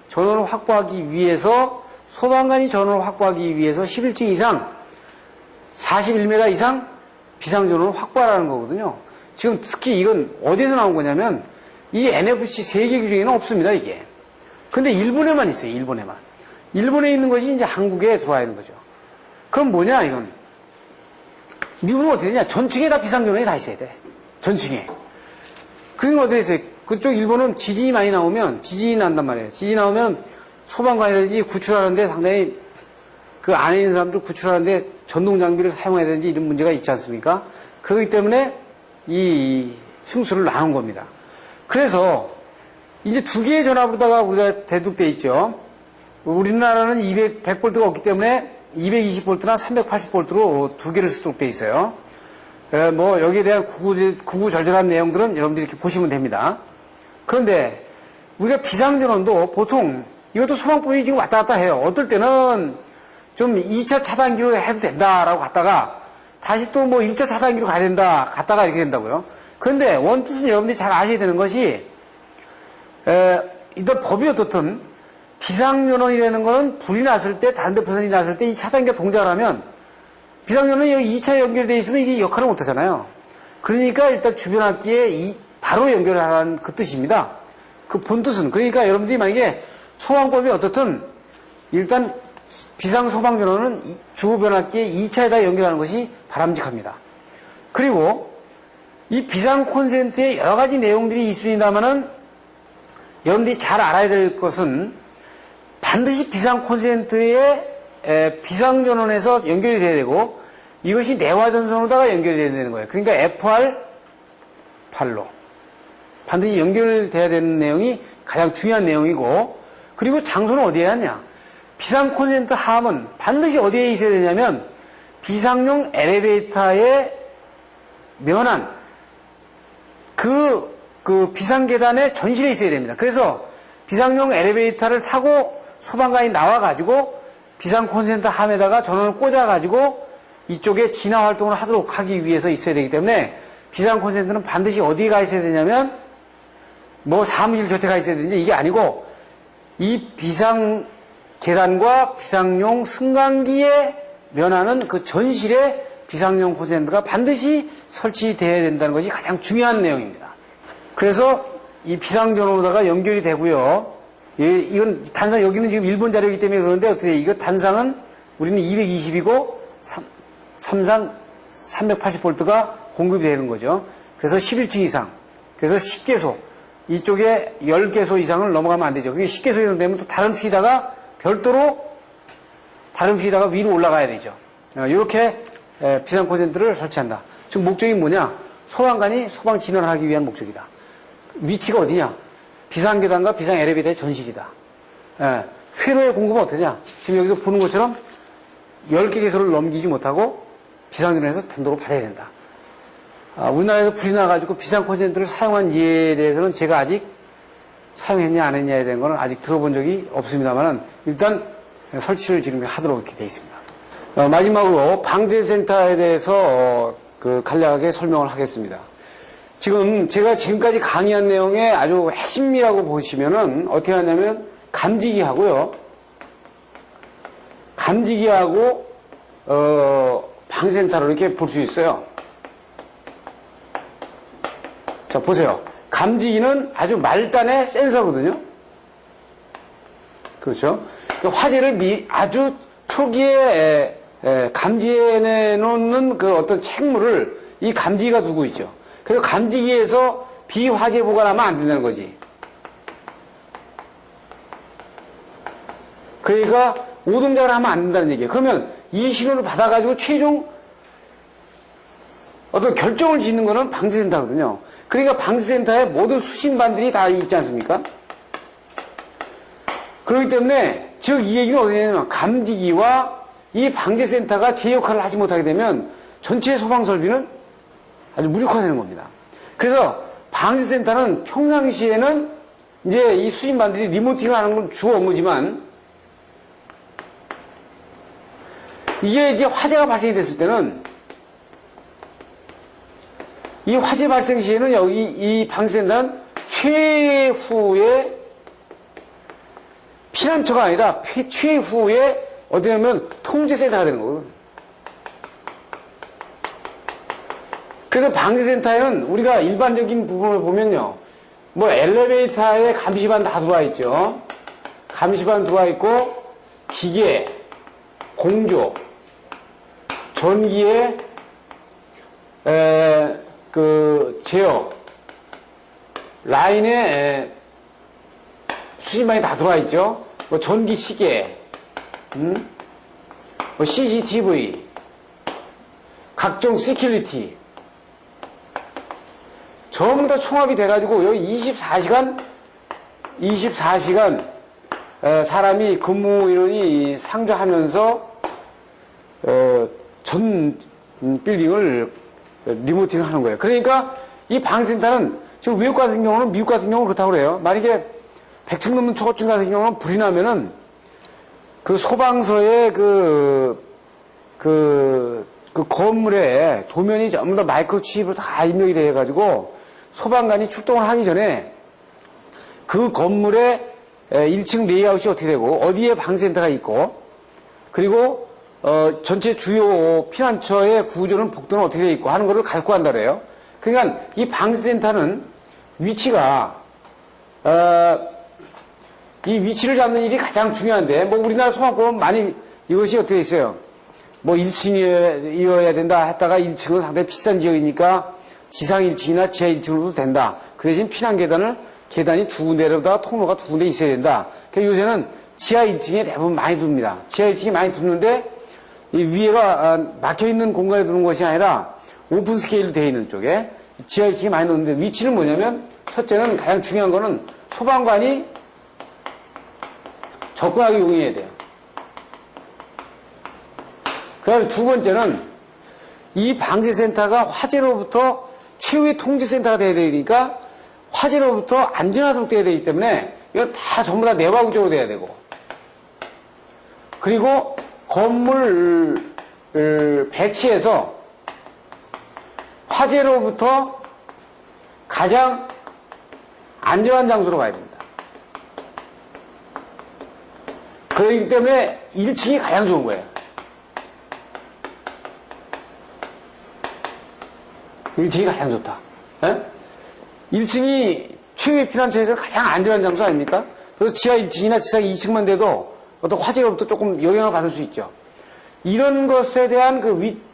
전원을 확보하기 위해서 소방관이 전원을 확보하기 위해서 11층 이상 41m 이상 비상전원을 확보하라는 거거든요. 지금 특히 이건 어디에서 나온 거냐면 이 NFC 세계 규정에는 없습니다, 이게. 근데 일본에만 있어요, 일본에만. 일본에 있는 것이 이제 한국에 들어와 있는 거죠. 그럼 뭐냐, 이건. 미국은 어떻게 되냐? 전층에 다 비상전원이 다 있어야 돼. 전층에. 그러니까 어떻게 됐어요? 그쪽 일본은 지진이 많이 나오면, 지진이 난단 말이에요. 지진이 나오면 소방관이라든지 구출하는데 상당히 그 안에 있는 사람들 구출하는데 전동 장비를 사용해야 되는지 이런 문제가 있지 않습니까? 그렇기 때문에 이 층수를 나눈 겁니다. 그래서 이제 두 개의 전압으로다가 우리가 대두돼 있죠. 우리나라는 100V가 없기 때문에 220V나 380V로 두 개를 쓰도록 돼 있어요. 여기에 대한 구구절절한 내용들은 여러분들이 이렇게 보시면 됩니다. 그런데 우리가 비상전원도 보통 이것도 소방법이 지금 왔다 갔다 해요. 어떨 때는 좀 2차 차단기로 해도 된다라고 갔다가 다시 또 1차 차단기로 가야 된다 갔다가 이렇게 된다고요. 그런데 원뜻은 여러분들이 잘 아셔야 되는 것이 이들 법이 어떻든 비상전원이라는 거는 불이 났을 때 다른 데 부선이 났을 때 이 차단기가 동작을 하면 비상전원이 여기 2차 연결되어 있으면 이게 역할을 못 하잖아요. 그러니까 일단 주변 악기에 바로 연결을 하라는 그 뜻입니다. 그 본뜻은. 그러니까 여러분들이 만약에 소방법이 어떻든 일단 비상소방전원은 주요 변압기에 2차에다 연결하는 것이 바람직합니다. 그리고 이 비상 콘센트에 여러 가지 내용들이 있습니다만은 여러분들이 잘 알아야 될 것은 반드시 비상 콘센트에 비상전원에서 연결이 돼야 되고 이것이 내화전선으로다가 연결이 돼야 되는 거예요. 그러니까 FR8로 반드시 연결돼야 되는 내용이 가장 중요한 내용이고 그리고 장소는 어디에 하냐? 비상 콘센트 함은 반드시 어디에 있어야 되냐면 비상용 엘리베이터에 면한 그 비상계단의 전실에 있어야 됩니다. 그래서 비상용 엘리베이터를 타고 소방관이 나와가지고 비상 콘센트 함에다가 전원을 꽂아가지고 이쪽에 진화 활동을 하도록 하기 위해서 있어야 되기 때문에 비상 콘센트는 반드시 어디에 가 있어야 되냐면 사무실 곁에 가 있어야 되는지 이게 아니고 이 비상 계단과 비상용 승강기에 면하는 그 전실에 비상용 콘센트가 반드시 설치되어야 된다는 것이 가장 중요한 내용입니다. 그래서 이 비상전원으로다가 연결이 되고요. 이건 단상 여기는 지금 일본 자료이기 때문에 그러는데 어떻게 돼? 이거 단상은 우리는 220이고 삼상 380V가 공급이 되는 거죠. 그래서 11층 이상. 그래서 10개소. 이쪽에 10개소 이상을 넘어가면 안 되죠. 그게 10개소 이상 되면 또 다른 휘다가 별도로 다른 휘다가 위로 올라가야 되죠. 이렇게 비상 콘센트를 설치한다. 지금 목적이 뭐냐? 소방관이 소방 진화를 하기 위한 목적이다. 위치가 어디냐? 비상계단과 비상 엘리베이터의 전실이다. 회로의 공급은 어떠냐? 지금 여기서 보는 것처럼 10개 개소를 넘기지 못하고 비상전원에서 단독으로 받아야 된다. 우리나라에서 불이 나가지고 비상 콘센트를 사용한 이에 대해서는 제가 아직 사용했냐 안 했냐에 대한 거는 아직 들어본 적이 없습니다만 일단 설치를 지금 하도록 이렇게 되어 있습니다. 마지막으로 방제센터에 대해서 간략하게 설명을 하겠습니다. 지금 제가 지금까지 강의한 내용의 아주 핵심이라고 보시면은 어떻게 하냐면 감지기하고요. 감지기하고 방센터를 이렇게 볼 수 있어요. 자, 보세요. 감지기는 아주 말단의 센서거든요. 그렇죠? 화재를 아주 초기에 감지해 놓는 그 어떤 책무를 이 감지기가 두고 있죠. 그래서 감지기에서 비화재 보관하면 안 된다는 거지. 그러니까 오동작을 하면 안 된다는 얘기예요. 그러면 이 신호를 받아가지고 최종 어떤 결정을 짓는 거는 방지센터거든요. 그러니까 방지센터에 모든 수신반들이 다 있지 않습니까? 그렇기 때문에 즉 이 얘기는 어떻게 되냐면 감지기와 이 방지센터가 제 역할을 하지 못하게 되면 전체 소방설비는 아주 무력화되는 겁니다. 그래서 방지센터는 평상시에는 이제 이 수신반들이 리모팅을 하는 건 주 업무지만 이게 이제 화재가 발생이 됐을 때는 이 화재 발생 시에는 여기 이 방지센터는 최후의 피난처가 아니라 최후의 어떻게 보면 통제센터가 되는 거거든. 그래서 방지센터에는 우리가 일반적인 부분을 보면요. 뭐 엘리베이터에 감시반 다 들어와 있죠. 감시반 들어와 있고 기계, 공조, 전기에 제어, 라인에 수신반이 다 들어와 있죠. 뭐 전기 시계, 뭐 CCTV, 각종 시큐리티 전부 다 총합이 돼가지고 여기 24시간 사람이 근무 인원이 상주하면서 전 빌딩을 리모팅을 하는 거예요. 그러니까 이 방센터는 지금 외국 같은 경우는 미국 같은 경우는 그렇다고 그래요. 만약에 100층 넘는 초고층 같은 경우는 불이 나면은 그 소방서의 그 건물에 도면이 전부 다 마이크로칩으로 다 입력이 돼가지고 소방관이 출동을 하기 전에 그 건물의 1층 레이아웃이 어떻게 되고 어디에 방센터가 있고 그리고 전체 주요 피난처의 구조는 복도는 어떻게 되어 있고 하는 것을 갖고 간다 그래요. 그러니까 이 방센터는 위치가 이 위치를 잡는 일이 가장 중요한데 뭐 우리나라 소방법은 많이 이것이 어떻게 있어요. 뭐 1층이어야 된다 했다가 1층은 상당히 비싼 지역이니까 지상 1층이나 지하 1층으로도 된다. 그 대신 피난 계단이 두 군데로다가 통로가 두 군데 있어야 된다. 그러니까 요새는 지하 1층에 대부분 많이 둡니다. 지하 1층에 많이 두는데 이 위에가 막혀있는 공간에 두는 것이 아니라 오픈 스케일로 되어 있는 쪽에 지하 1층에 많이 놓는데 위치는 뭐냐면 첫째는 가장 중요한 거는 소방관이 접근하기 용이해야 돼요. 그 다음에 두 번째는 이 방지센터가 화재로부터 최후의 통제센터가 돼야 되니까 화재로부터 안전하도록 돼야 되기 때문에 이건 다 전부 다 내부적으로 돼야 되고 그리고 건물 배치에서 화재로부터 가장 안전한 장소로 가야 됩니다. 그렇기 때문에 1층이 가장 좋은 거예요. 1층이 가장 좋다. 네? 1층이 최후의 피난처에서 가장 안전한 장소 아닙니까? 그래서 지하 1층이나 지상 2층만 돼도 어떤 화재로부터 조금 영향을 받을 수 있죠. 이런 것에 대한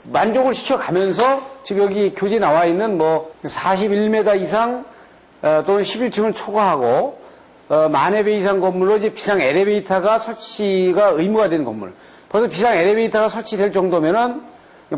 만족을 시켜가면서 지금 여기 교재에 나와 있는 뭐 41m 이상 또는 11층을 초과하고 만여 배 이상 건물로 이제 비상 엘리베이터가 설치가 의무가 되는 건물. 벌써 비상 엘리베이터가 설치될 정도면은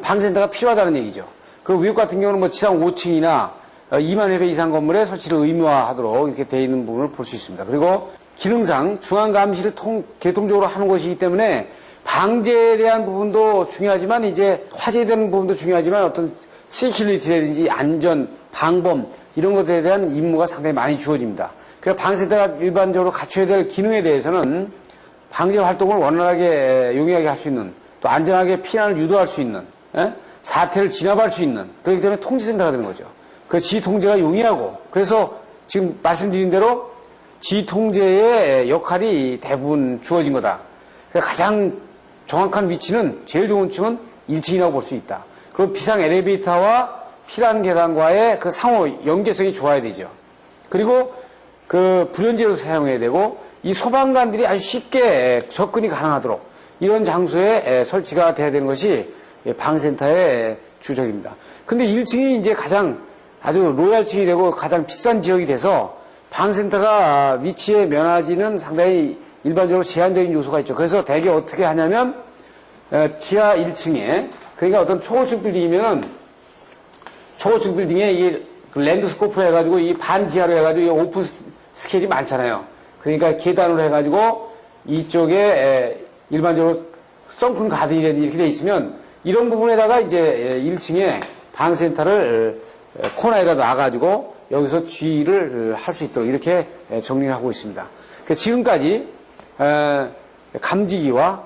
방센터가 필요하다는 얘기죠. 그리고 미국 같은 경우는 뭐 지상 5층이나 2만 회배 이상 건물에 설치를 의무화하도록 이렇게 되어 있는 부분을 볼 수 있습니다. 그리고 기능상 중앙 감시를 계통적으로 하는 것이기 때문에 방제에 대한 부분도 중요하지만 이제 화재에 대한 부분도 중요하지만 어떤 시큐리티라든지 안전, 방범 이런 것들에 대한 임무가 상당히 많이 주어집니다. 그래서 방센터가 일반적으로 갖춰야 될 기능에 대해서는 방제 활동을 원활하게 용이하게 할 수 있는, 또 안전하게 피난을 유도할 수 있는, 사태를 진압할 수 있는, 그렇기 때문에 통제센터가 되는 거죠. 그 지휘통제가 용이하고, 그래서 지금 말씀드린 대로 지휘통제의 역할이 대부분 주어진 거다. 그러니까 가장 정확한 위치는, 제일 좋은 층은 1층이라고 볼 수 있다. 그리고 비상 엘리베이터와 피난 계단과의 그 상호 연계성이 좋아야 되죠. 그리고 그 불연제로 사용해야 되고, 이 소방관들이 아주 쉽게 접근이 가능하도록 이런 장소에 설치가 돼야 되는 것이 방센터의 주적입니다. 근데 1층이 이제 가장 아주 로얄층이 되고 가장 비싼 지역이 돼서 방센터가 위치에 면하지는 상당히 일반적으로 제한적인 요소가 있죠. 그래서 대개 어떻게 하냐면 지하 1층에, 그러니까 어떤 초고층 빌딩이면은 초고층 빌딩에 이게 랜드스코프로 해가지고 이 반지하로 해가지고 이 오픈 스케일이 많잖아요. 그러니까 계단으로 해가지고 이쪽에 일반적으로 썬큰 가든이라든지 이렇게 돼 있으면 이런 부분에다가 이제 1층에 방센터를 코너에다 놔가지고 여기서 지휘를 할 수 있도록 이렇게 정리를 하고 있습니다. 지금까지 감지기와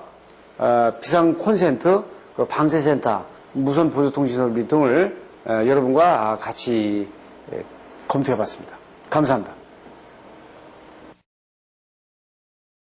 비상 콘센트, 방세센터, 무선 보조통신 설비 등을 여러분과 같이 검토해 봤습니다. 감사합니다.